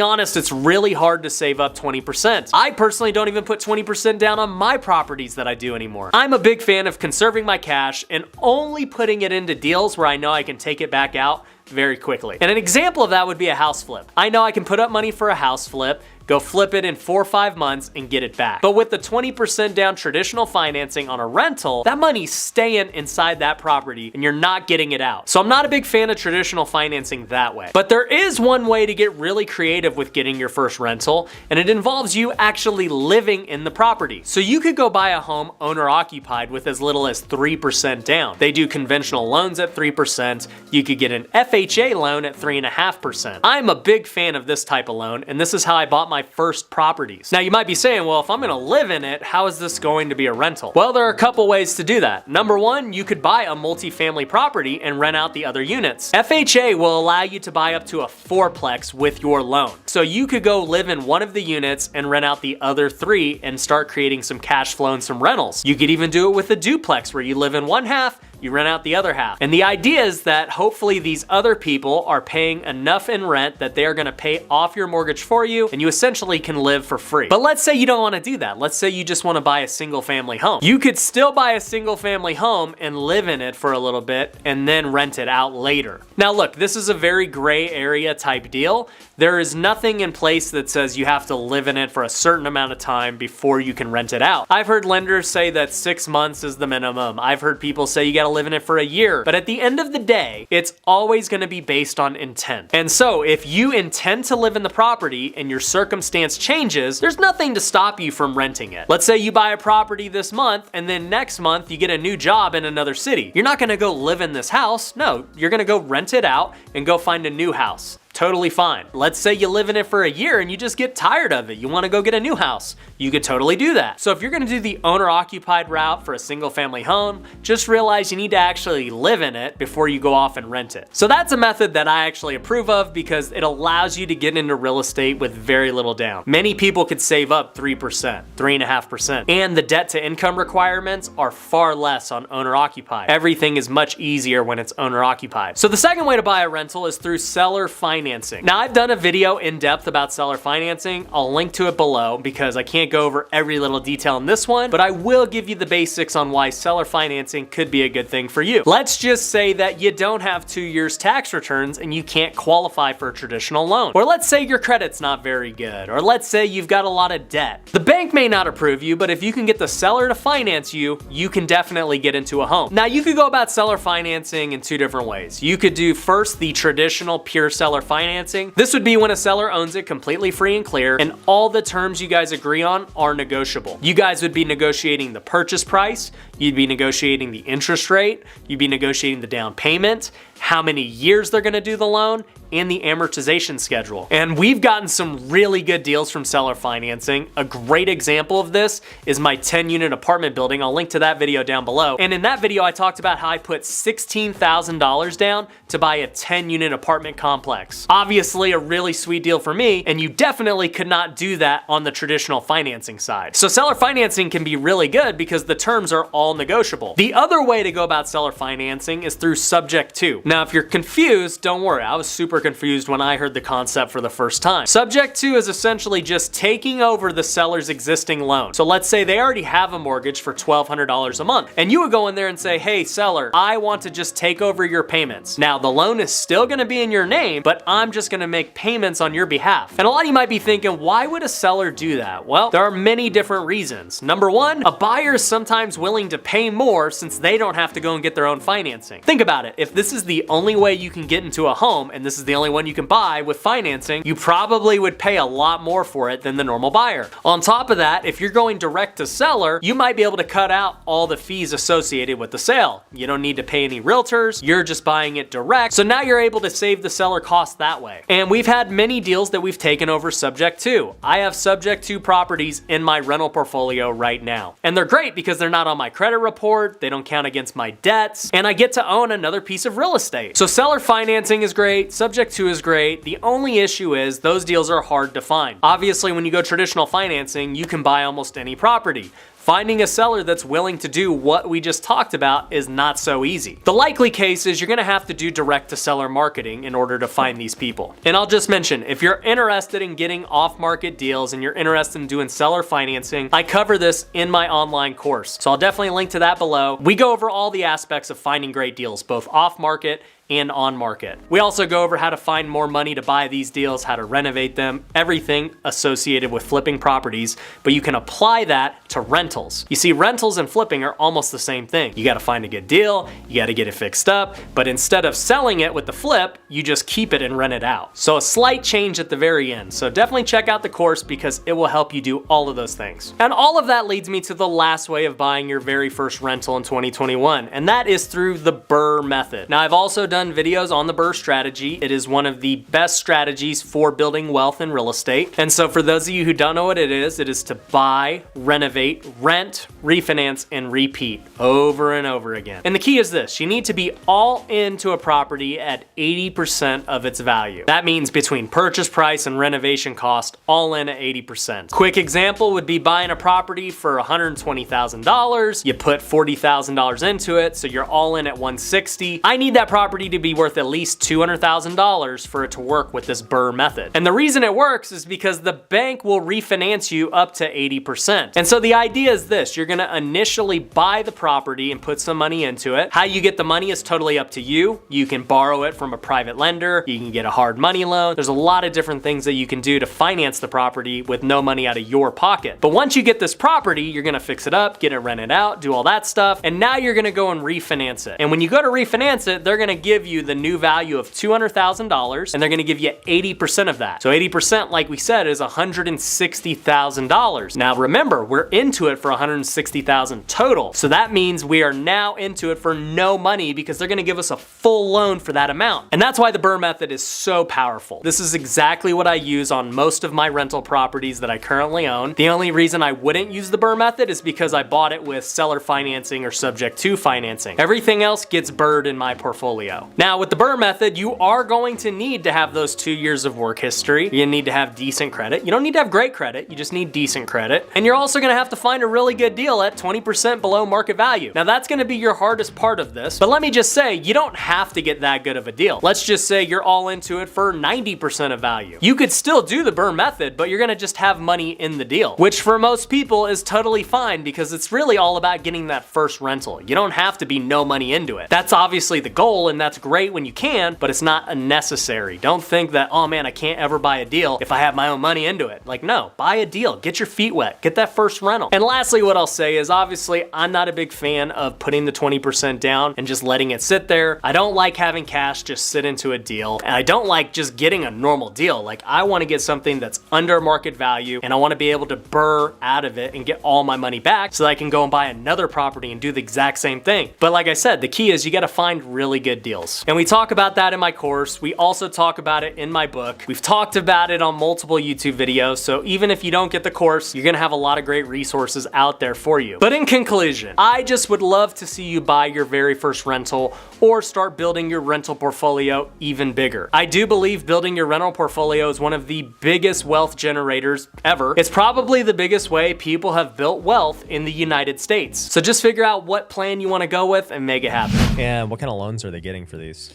honest, it's really hard to save up 20%. I personally don't even put 20% down on my properties that I do anymore. I'm a big fan of conserving my cash and only putting it into deals where I know I can take it back out very quickly. And an example of that would be a house flip. I know I can put up money for a house flip, go flip it in 4 or 5 months and get it back. But with the 20% down traditional financing on a rental, that money's staying inside that property and you're not getting it out. So I'm not a big fan of traditional financing that way. But there is one way to get really creative with getting your first rental, and it involves you actually living in the property. So you could go buy a home owner occupied with as little as 3% down. They do conventional loans at 3%. You could get an FHA loan at 3.5%. I'm a big fan of this type of loan, and this is how I bought my first properties. Now you might be saying, well, if I'm gonna live in it, how is this going to be a rental? Well, there are a couple ways to do that. Number one, you could buy a multifamily property and rent out the other units. FHA will allow you to buy up to a 4-plex with your loan. So you could go live in one of the units and rent out the other 3 and start creating some cash flow and some rentals. You could even do it with a duplex where you live in one half, you rent out the other half. And the idea is that hopefully these other people are paying enough in rent that they are gonna pay off your mortgage for you, and you essentially can live for free. But let's say you don't wanna do that. Let's say you just wanna buy a single family home. You could still buy a single family home and live in it for a little bit and then rent it out later. Now look, this is a very gray area type deal. There is nothing in place that says you have to live in it for a certain amount of time before you can rent it out. I've heard lenders say that 6 months is the minimum. I've heard people say you gotta live in it for a year. But at the end of the day, it's always gonna be based on intent. And so if you intend to live in the property and your circumstance changes, there's nothing to stop you from renting it. Let's say you buy a property this month and then next month you get a new job in another city. You're not gonna go live in this house. No, you're gonna go rent it out and go find a new house. Totally fine. Let's say you live in it for a year and you just get tired of it. You wanna go get a new house. You could totally do that. So if you're gonna do the owner-occupied route for a single family home, just realize you need to actually live in it before you go off and rent it. So that's a method that I actually approve of because it allows you to get into real estate with very little down. Many people could save up 3%, 3.5%, and the debt to income requirements are far less on owner-occupied. Everything is much easier when it's owner-occupied. So the second way to buy a rental is through seller financing. Now I've done a video in depth about seller financing. I'll link to it below because I can't go over every little detail in this one, but I will give you the basics on why seller financing could be a good thing for you. Let's just say that you don't have 2 years tax returns and you can't qualify for a traditional loan. Or let's say your credit's not very good. Or let's say you've got a lot of debt. The bank may not approve you, but if you can get the seller to finance you, you can definitely get into a home. Now you could go about seller financing in 2 different ways. You could do first the traditional pure seller financing. This would be when a seller owns it completely free and clear and all the terms you guys agree on are negotiable. You guys would be negotiating the purchase price, you'd be negotiating the interest rate, you'd be negotiating the down payment, how many years they're gonna do the loan, and the amortization schedule. And we've gotten some really good deals from seller financing. A great example of this is my 10-unit apartment building. I'll link to that video down below. And in that video, I talked about how I put $16,000 down to buy a 10-unit apartment complex. Obviously a really sweet deal for me, and you definitely could not do that on the traditional financing side. So seller financing can be really good because the terms are all negotiable. The other way to go about seller financing is through subject to. Now, if you're confused, don't worry. I was super confused when I heard the concept for the first time. Subject to is essentially just taking over the seller's existing loan. So let's say they already have a mortgage for $1,200 a month, and you would go in there and say, hey, seller, I want to just take over your payments. Now, the loan is still gonna be in your name, but I'm just gonna make payments on your behalf. And a lot of you might be thinking, why would a seller do that? Well, there are many different reasons. Number one, a buyer is sometimes willing to pay more since they don't have to go and get their own financing. Think about it. If this is the only way you can get into a home, and this is the only one you can buy with financing, you probably would pay a lot more for it than the normal buyer. On top of that, if you're going direct to seller, you might be able to cut out all the fees associated with the sale. You don't need to pay any realtors, you're just buying it direct. So now you're able to save the seller cost that way. And we've had many deals that we've taken over subject to. I have subject to properties in my rental portfolio right now. And they're great because they're not on my credit report, they don't count against my debts, and I get to own another piece of real estate. So seller financing is great, subject to is great. The only issue is those deals are hard to find. Obviously, when you go traditional financing, you can buy almost any property. Finding a seller that's willing to do what we just talked about is not so easy. The likely case is you're gonna have to do direct to seller marketing in order to find these people. And I'll just mention, if you're interested in getting off-market deals and you're interested in doing seller financing, I cover this in my online course. So I'll definitely link to that below. We go over all the aspects of finding great deals, both off-market and on market. We also go over how to find more money to buy these deals, how to renovate them, everything associated with flipping properties, but you can apply that to rentals. You see, rentals and flipping are almost the same thing. You gotta find a good deal, you gotta get it fixed up, but instead of selling it with the flip, you just keep it and rent it out. So a slight change at the very end. So definitely check out the course because it will help you do all of those things. And all of that leads me to the last way of buying your very first rental in 2021, and that is through the BRRRR method. Now, I've also done videos on the BRRRR strategy. It is one of the best strategies for building wealth in real estate. And so for those of you who don't know what it is to buy, renovate, rent, refinance, and repeat over and over again. And the key is this: you need to be all into a property at 80% of its value. That means between purchase price and renovation cost, all in at 80%. Quick example would be buying a property for $120,000. You put $40,000 into it, so you're all in at $160,000. I need that property to be worth at least $200,000 for it to work with this BRRRR method. And the reason it works is because the bank will refinance you up to 80%. And so the idea is this: you're gonna initially buy the property and put some money into it. How you get the money is totally up to you. You can borrow it from a private lender. You can get a hard money loan. There's a lot of different things that you can do to finance the property with no money out of your pocket. But once you get this property, you're gonna fix it up, get it rented out, do all that stuff, and now you're gonna go and refinance it. And when you go to refinance it, they're gonna give you the new value of $200,000, and they're gonna give you 80% of that. So 80%, like we said, is $160,000. Now remember, we're into it for $160,000 total. So that means we are now into it for no money because they're gonna give us a full loan for that amount. And that's why the BRRRR method is so powerful. This is exactly what I use on most of my rental properties that I currently own. The only reason I wouldn't use the BRRRR method is because I bought it with seller financing or subject to financing. Everything else gets BRRRR'd in my portfolio. Now with the BRRRR method, you are going to need to have those 2 years of work history. You need to have decent credit. You don't need to have great credit, you just need decent credit. And you're also gonna have to find a really good deal at 20% below market value. Now that's gonna be your hardest part of this, but let me just say, you don't have to get that good of a deal. Let's just say you're all into it for 90% of value. You could still do the BRRRR method, but you're gonna just have money in the deal, which for most people is totally fine because it's really all about getting that first rental. You don't have to be no money into it. That's obviously the goal, and that's great when you can, but it's not a necessary. Don't think that, oh man, I can't ever buy a deal if I have my own money into it. Like, no, buy a deal, get your feet wet, get that first rental. And lastly, what I'll say is obviously I'm not a big fan of putting the 20% down and just letting it sit there. I don't like having cash just sit into a deal, and I don't like just getting a normal deal. Like, I want to get something that's under market value, and I want to be able to BRRRR out of it and get all my money back so that I can go and buy another property and do the exact same thing. But like I said, the key is you got to find really good deals. And we talk about that in my course. We also talk about it in my book. We've talked about it on multiple YouTube videos. So even if you don't get the course, you're going to have a lot of great resources out there for you. But in conclusion, I just would love to see you buy your very first rental or start building your rental portfolio even bigger. I do believe building your rental portfolio is one of the biggest wealth generators ever. It's probably the biggest way people have built wealth in the United States. So just figure out what plan you want to go with and make it happen. And what kind of loans are they getting for these?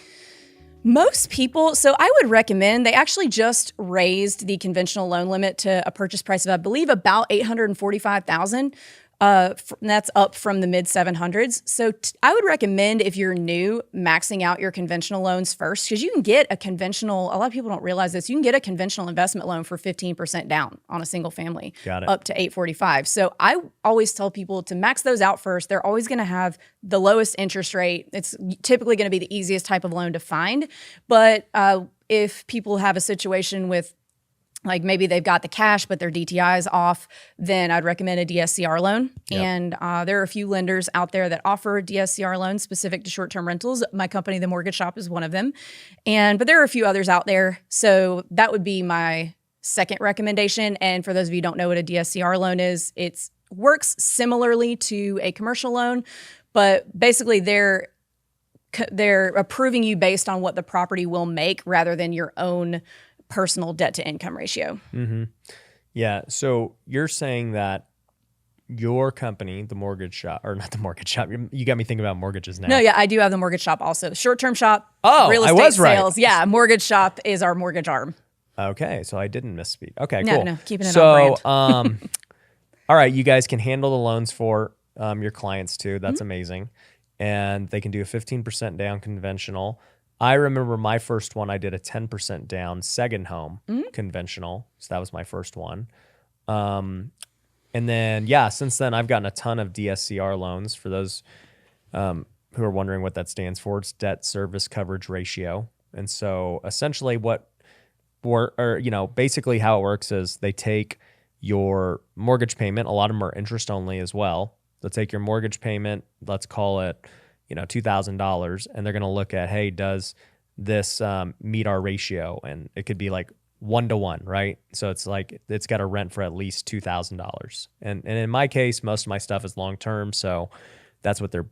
Most people, so I would recommend, they actually just raised the conventional loan limit to a purchase price of, I believe, about $845,000. That's up from the mid 700s. So I would recommend, if you're new, maxing out your conventional loans first, because you can get a conventional, a lot of people don't realize this, you can get a conventional investment loan for 15% down on a single family. Got it. Up to 845. So I always tell people to max those out first. They're always going to have the lowest interest rate. It's typically going to be the easiest type of loan to find. But if people have a situation with, like, maybe they've got the cash, but their DTI is off, then I'd recommend a DSCR loan. Yep. And there are a few lenders out there that offer DSCR loans specific to short-term rentals. My company, The Mortgage Shop, is one of them. But there are a few others out there. So that would be my second recommendation. And for those of you who don't know what a DSCR loan is, it works similarly to a commercial loan, but basically they're approving you based on what the property will make rather than your own personal debt to income ratio. Mm-hmm. Yeah. So you're saying that your company, the mortgage shop, or not the mortgage shop, you got me thinking about mortgages now. No, yeah, I do have the mortgage shop also. Short-term shop, I real estate was right. sales. Yeah, mortgage shop is our mortgage arm. Okay, so I didn't misspeak. Okay, no, cool. No, keeping it on brand. All right, you guys can handle the loans for your clients too. That's amazing. And they can do a 15% down conventional. I remember my first one, I did a 10% down second home conventional. So that was my first one. And then, yeah, since then I've gotten a ton of DSCR loans. For those who are wondering what that stands for, it's debt service coverage ratio. And so essentially basically how it works is they take your mortgage payment. A lot of them are interest only as well. They'll take your mortgage payment, let's call it, $2,000, and they're going to look at, hey, does this meet our ratio? And it could be like 1-to-1, right? So it's like it's got to rent for at least $2,000. And in my case, most of my stuff is long term, so that's what they're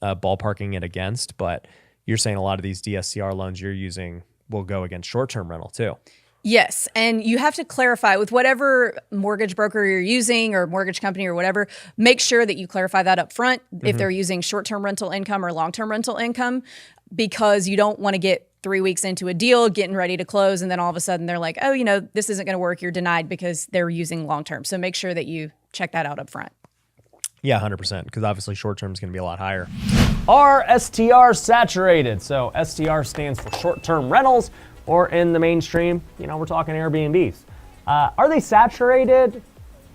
ballparking it against. But you're saying a lot of these DSCR loans you're using will go against short-term rental too. Yes, and you have to clarify with whatever mortgage broker you're using or mortgage company or whatever, make sure that you clarify that up front if they're using short-term rental income or long-term rental income, because you don't want to get 3 weeks into a deal, getting ready to close, and then all of a sudden they're like, oh, this isn't going to work. You're denied because they're using long-term. So make sure that you check that out up front. Yeah, 100%, because obviously short-term is going to be a lot higher. Are STRs saturated? So STR stands for short-term rentals, or in the mainstream, we're talking Airbnbs. Are they saturated?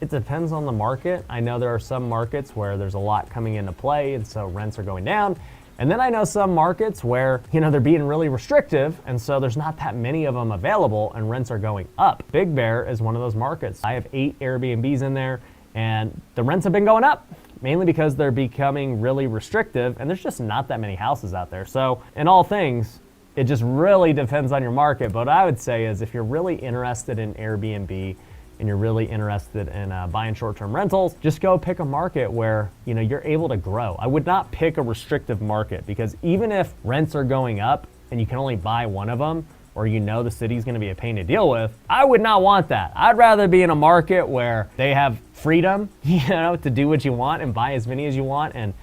It depends on the market. I know there are some markets where there's a lot coming into play, and so rents are going down. And then I know some markets where, they're being really restrictive, and so there's not that many of them available, and rents are going up. Big Bear is one of those markets. I have 8 Airbnbs in there, and the rents have been going up, mainly because they're becoming really restrictive, and there's just not that many houses out there. So in all things, it just really depends on your market. But what I would say is if you're really interested in Airbnb and you're really interested in buying short-term rentals, just go pick a market where you're able to grow. I would not pick a restrictive market, because even if rents are going up and you can only buy one of them, or the city's going to be a pain to deal with, I would not want that. I'd rather be in a market where they have freedom, to do what you want and buy as many as you want, and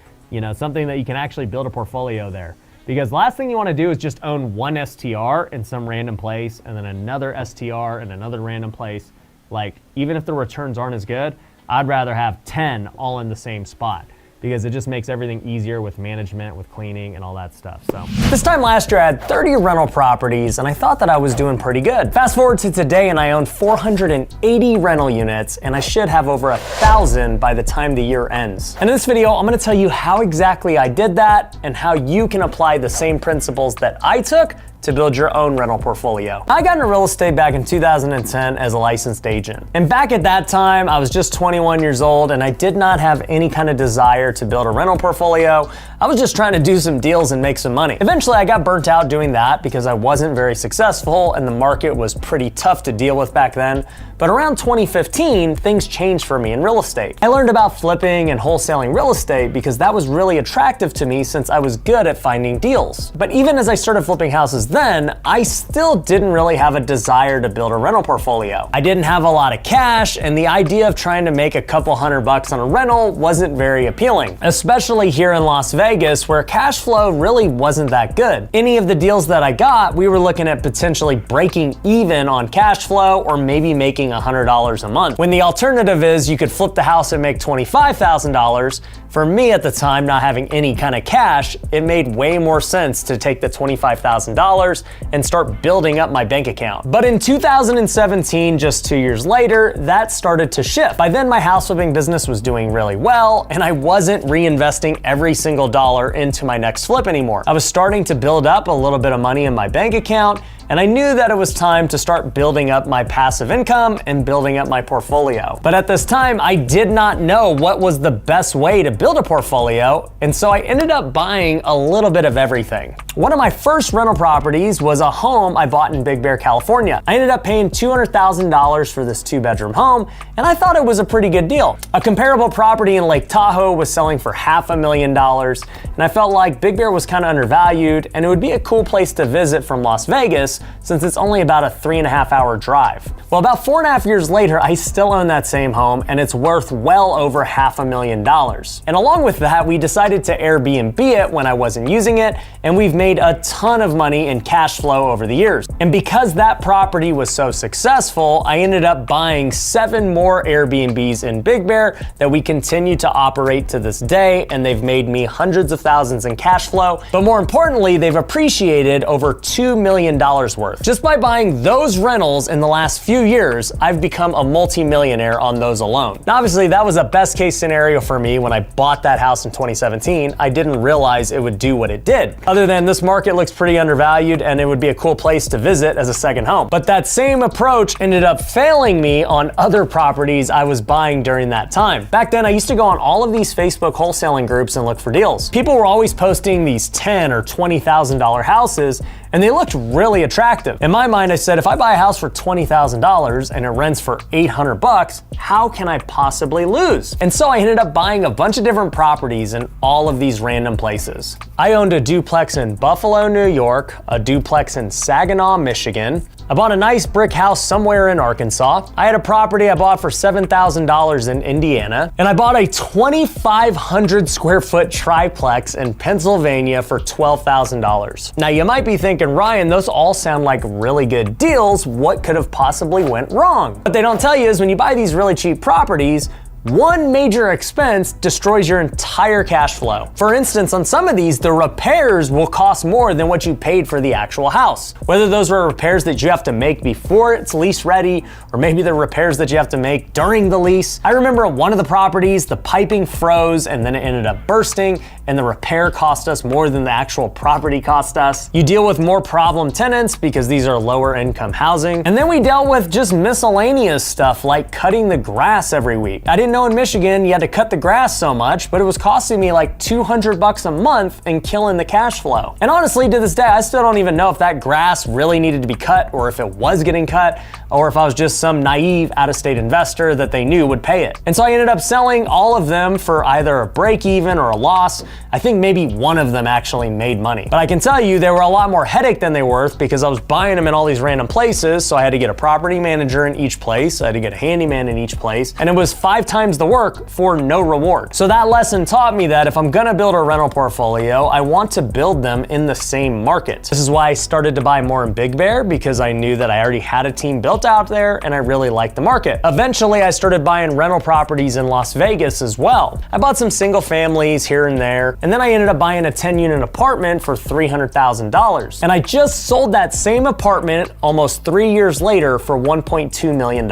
something that you can actually build a portfolio there. Because last thing you want to do is just own one STR in some random place and then another STR in another random place. Like, even if the returns aren't as good, I'd rather have 10 all in the same spot, because it just makes everything easier with management, with cleaning and all that stuff. So this time last year I had 30 rental properties and I thought that I was doing pretty good. Fast forward to today and I own 480 rental units, and I should have over 1,000 by the time the year ends. And in this video, I'm gonna tell you how exactly I did that and how you can apply the same principles that I took to build your own rental portfolio. I got into real estate back in 2010 as a licensed agent. And back at that time, I was just 21 years old and I did not have any kind of desire to build a rental portfolio. I was just trying to do some deals and make some money. Eventually, I got burnt out doing that because I wasn't very successful and the market was pretty tough to deal with back then. But around 2015, things changed for me in real estate. I learned about flipping and wholesaling real estate because that was really attractive to me since I was good at finding deals. But even as I started flipping houses then, I still didn't really have a desire to build a rental portfolio. I didn't have a lot of cash, and the idea of trying to make a couple $100 on a rental wasn't very appealing, especially here in Las Vegas where cash flow really wasn't that good. Any of the deals that I got, we were looking at potentially breaking even on cash flow or maybe making $100 a month. When the alternative is you could flip the house and make $25,000, for me at the time, not having any kind of cash, it made way more sense to take the $25,000 and start building up my bank account. But in 2017, just 2 years later, that started to shift. By then, my house flipping business was doing really well, and I wasn't reinvesting every single dollar into my next flip anymore. I was starting to build up a little bit of money in my bank account, and I knew that it was time to start building up my passive income and building up my portfolio. But at this time, I did not know what was the best way to build a portfolio, and so I ended up buying a little bit of everything. One of my first rental properties was a home I bought in Big Bear, California. I ended up paying $200,000 for this 2-bedroom home, and I thought it was a pretty good deal. A comparable property in Lake Tahoe was selling for $500,000, and I felt like Big Bear was kind of undervalued, and it would be a cool place to visit from Las Vegas since it's only about a 3.5-hour drive. Well, about 4.5 years later, I still own that same home and it's worth well over $500,000. And along with that, we decided to Airbnb it when I wasn't using it, and we've made a ton of money in cash flow over the years. And because that property was so successful, I ended up buying 7 more Airbnbs in Big Bear that we continue to operate to this day, and they've made me hundreds of thousands in cash flow. But more importantly, they've appreciated over $2 million worth. Just by buying those rentals in the last few years, I've become a multi-millionaire on those alone. Now, obviously, that was a best case scenario for me when I bought that house in 2017. I didn't realize it would do what it did. Other than this market looks pretty undervalued and it would be a cool place to visit as a second home. But that same approach ended up failing me on other properties I was buying during that time. Back then, I used to go on all of these Facebook wholesaling groups and look for deals. People were always posting these $10,000 or $20,000 houses, and they looked really attractive. In my mind, I said, if I buy a house for $20,000 and it rents for $800, how can I possibly lose? And so I ended up buying a bunch of different properties in all of these random places. I owned a duplex in Buffalo, New York, a duplex in Saginaw, Michigan. I bought a nice brick house somewhere in Arkansas. I had a property I bought for $7,000 in Indiana. And I bought a 2,500 square foot triplex in Pennsylvania for $12,000. Now you might be thinking, Ryan, those all sound like really good deals. What could have possibly went wrong? What they don't tell you is when you buy these really cheap properties, one major expense destroys your entire cash flow. For instance, on some of these, the repairs will cost more than what you paid for the actual house. Whether those were repairs that you have to make before it's lease ready, or maybe the repairs that you have to make during the lease. I remember one of the properties, the piping froze and then it ended up bursting, and the repair cost us more than the actual property cost us. You deal with more problem tenants because these are lower income housing. And then we dealt with just miscellaneous stuff like cutting the grass every week. I didn't know in Michigan you had to cut the grass so much, but it was costing me like $200 a month and killing the cash flow. And honestly, to this day, I still don't even know if that grass really needed to be cut or if it was getting cut or if I was just some naive out-of-state investor that they knew would pay it. And so I ended up selling all of them for either a break even or a loss. I think maybe one of them actually made money. But I can tell you they were a lot more headache than they were worth because I was buying them in all these random places. So I had to get a property manager in each place. I had to get a handyman in each place. And it was 5 times the work for no reward. So that lesson taught me that if I'm gonna build a rental portfolio, I want to build them in the same market. This is why I started to buy more in Big Bear, because I knew that I already had a team built out there and I really liked the market. Eventually, I started buying rental properties in Las Vegas as well. I bought some single families here and there, and then I ended up buying a 10-unit apartment for $300,000. And I just sold that same apartment almost 3 years later for $1.2 million.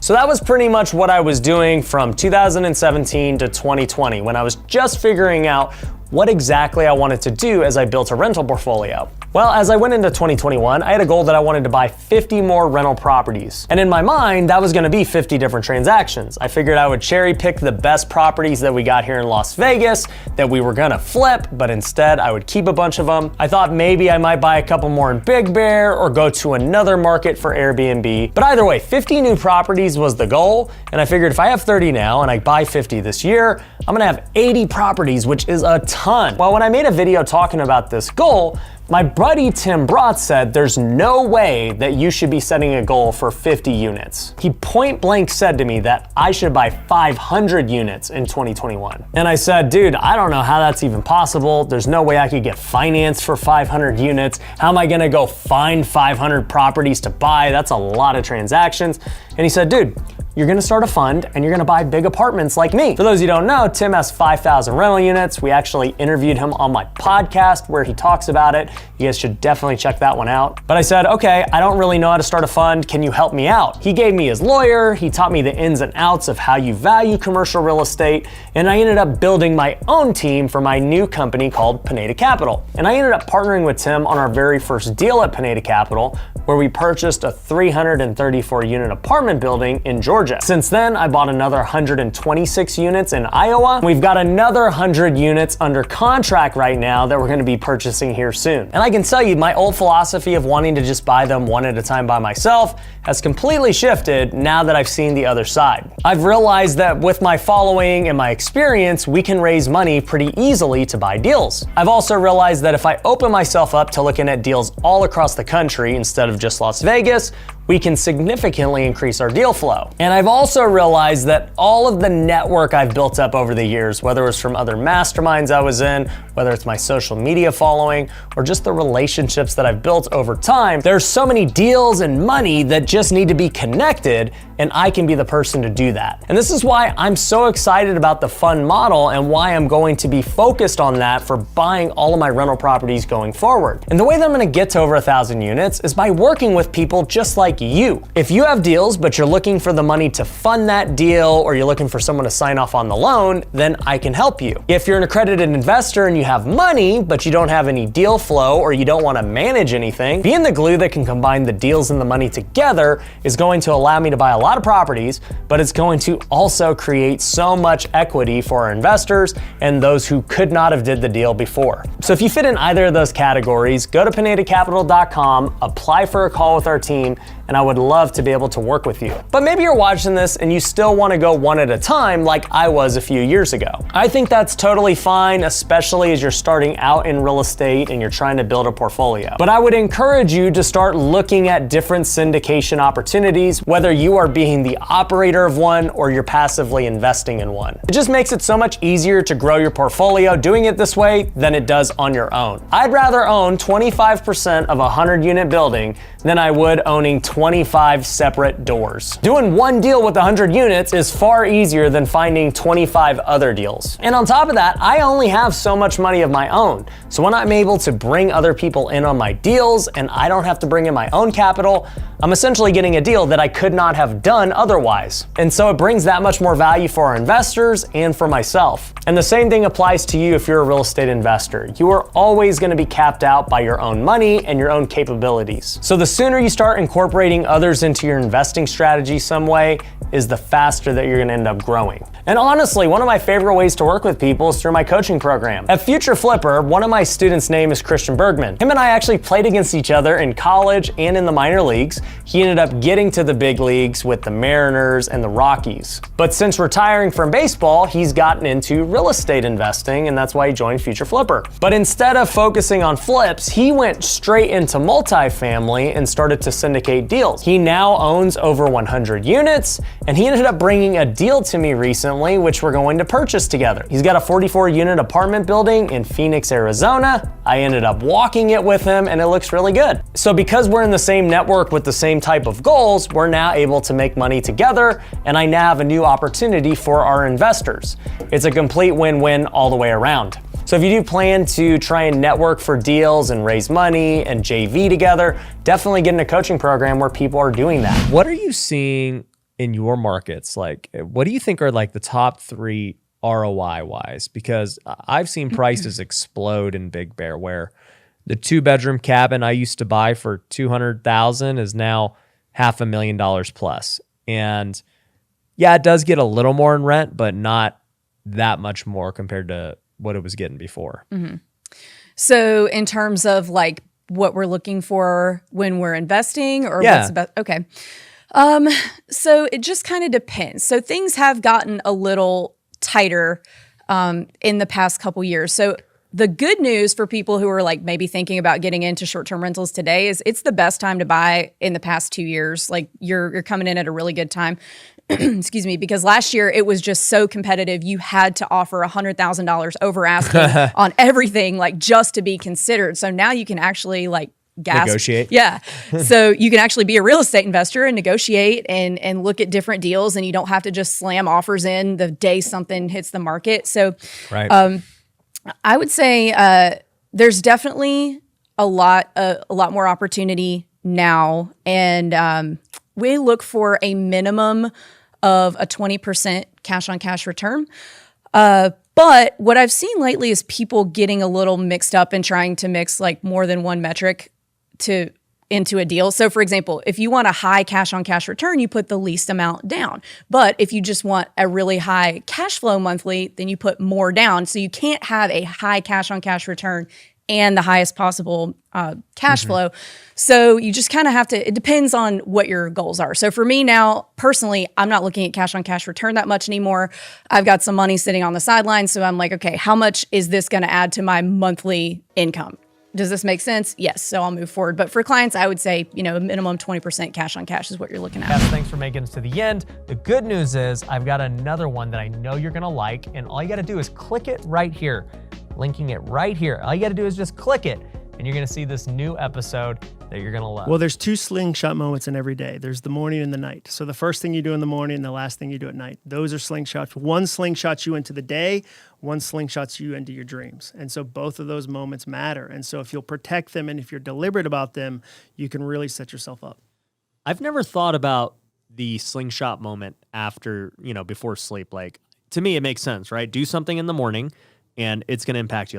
So that was pretty much what I was doing from 2017 to 2020 when I was just figuring out what exactly I wanted to do as I built a rental portfolio. Well, as I went into 2021, I had a goal that I wanted to buy 50 more rental properties. And in my mind, that was gonna be 50 different transactions. I figured I would cherry pick the best properties that we got here in Las Vegas that we were gonna flip, but instead I would keep a bunch of them. I thought maybe I might buy a couple more in Big Bear or go to another market for Airbnb. But either way, 50 new properties was the goal. And I figured if I have 30 now and I buy 50 this year, I'm gonna have 80 properties, which is a ton. Well, when I made a video talking about this goal, my buddy Tim Brott said there's no way that you should be setting a goal for 50 units. He point blank said to me that I should buy 500 units in 2021. And I said, dude, I don't know how that's even possible. There's no way I could get financed for 500 units. How am I gonna go find 500 properties to buy? That's a lot of transactions. And he said, dude, you're gonna start a fund and you're gonna buy big apartments like me. For those of you who don't know, Tim has 5,000 rental units. We actually interviewed him on my podcast where he talks about it. You guys should definitely check that one out. But I said, okay, I don't really know how to start a fund. Can you help me out? He gave me his lawyer. He taught me the ins and outs of how you value commercial real estate. And I ended up building my own team for my new company called Pineda Capital. And I ended up partnering with Tim on our very first deal at Pineda Capital, where we purchased a 334 unit apartment building in Georgia. Since then, I bought another 126 units in Iowa. We've got another 100 units under contract right now that we're gonna be purchasing here soon. And I can tell you, my old philosophy of wanting to just buy them one at a time by myself has completely shifted now that I've seen the other side. I've realized that with my following and my experience, we can raise money pretty easily to buy deals. I've also realized that if I open myself up to looking at deals all across the country instead of just Las Vegas, we can significantly increase our deal flow. And I've also realized that all of the network I've built up over the years, whether it's from other masterminds I was in, whether it's my social media following, or just the relationships that I've built over time, there's so many deals and money that just need to be connected, and I can be the person to do that. And this is why I'm so excited about the fund model and why I'm going to be focused on that for buying all of my rental properties going forward. And the way that I'm gonna get to over 1,000 units is by working with people just like you. If you have deals, but you're looking for the money to fund that deal, or you're looking for someone to sign off on the loan, then I can help you. If you're an accredited investor and you have money, but you don't have any deal flow, or you don't wanna manage anything, being the glue that can combine the deals and the money together is going to allow me to buy a lot of properties, but it's going to also create so much equity for our investors and those who could not have did the deal before. So if you fit in either of those categories, go to PinedaCapital.com, apply for a call with our team, and I would love to be able to work with you. But maybe you're watching this and you still wanna go one at a time like I was a few years ago. I think that's totally fine, especially as you're starting out in real estate and you're trying to build a portfolio. But I would encourage you to start looking at different syndication opportunities, whether you are being the operator of one or you're passively investing in one. It just makes it so much easier to grow your portfolio doing it this way than it does on your own. I'd rather own 25% of a 100-unit building than I would owning 25 separate doors. Doing one deal with 100 units is far easier than finding 25 other deals. And on top of that, I only have so much money of my own. So when I'm able to bring other people in on my deals and I don't have to bring in my own capital, I'm essentially getting a deal that I could not have done otherwise. And so it brings that much more value for our investors and for myself. And the same thing applies to you if you're a real estate investor. You are always gonna be capped out by your own money and your own capabilities. So the sooner you start incorporating others into your investing strategy some way is the faster that you're gonna end up growing. And honestly, one of my favorite ways to work with people is through my coaching program. At Future Flipper, one of my students' name is Christian Bergman. Him and I actually played against each other in college and in the minor leagues. He ended up getting to the big leagues with the Mariners and the Rockies. But since retiring from baseball, he's gotten into real estate investing, and that's why he joined Future Flipper. But instead of focusing on flips, he went straight into multifamily and started to syndicate deals. He now owns over 100 units, and he ended up bringing a deal to me recently, which we're going to purchase together. He's got a 44-unit apartment building in Phoenix, Arizona. I ended up walking it with him, and it looks really good. So because we're in the same network with the same type of goals, we're now able to make money together, and I now have a new opportunity for our investors. It's a complete win-win all the way around. So if you do plan to try and network for deals and raise money and JV together, definitely get in a coaching program where people are doing that. What are you seeing in your markets? Like, what do you think are like the top 3 ROI wise? Because I've seen prices explode in Big Bear, where the 2-bedroom cabin I used to buy for $200,000 is now $500,000 plus. And yeah, it does get a little more in rent, but not that much more compared to what it was getting before. Mm-hmm. So in terms of like what we're looking for when we're investing, or what's about, okay. So it just kind of depends. So things have gotten a little tighter in the past couple years. So the good news for people who are like maybe thinking about getting into short-term rentals today is it's the best time to buy in the past 2 years. Like you're coming in at a really good time. Excuse me, because last year it was just so competitive. You had to offer $100,000 over asking on everything, like just to be considered. So now you can actually like negotiate. Yeah. So you can actually be a real estate investor and negotiate and look at different deals, and you don't have to just slam offers in the day something hits the market. So right. I would say there's definitely a lot more opportunity now, and we look for a minimum of a 20% cash on cash return. But what I've seen lately is people getting a little mixed up and trying to mix like more than one metric into a deal. So for example, if you want a high cash on cash return, you put the least amount down. But if you just want a really high cash flow monthly, then you put more down. So you can't have a high cash on cash return and the highest possible cash flow. So you just kind of have to, it depends on what your goals are. So for me now, personally, I'm not looking at cash on cash return that much anymore. I've got some money sitting on the sidelines. So I'm like, okay, how much is this going to add to my monthly income? does this make sense? Yes. So I'll move forward. But for clients, I would say, a minimum 20% cash on cash is what you're looking at. Yes, thanks for making it to the end. The good news is I've got another one that I know you're gonna like, and all you gotta do is click it right here. Linking it right here. All you gotta do is just click it, and you're gonna see this new episode that you're gonna love. Well, there's 2 slingshot moments in every day. There's the morning and the night. So the first thing you do in the morning and the last thing you do at night. Those are slingshots. One slingshots you into the day, one slingshots you into your dreams. And so both of those moments matter. And so if you'll protect them and if you're deliberate about them, you can really set yourself up. I've never thought about the slingshot moment after, before sleep. Like, to me, it makes sense, right? Do something in the morning and it's going to impact you. Like,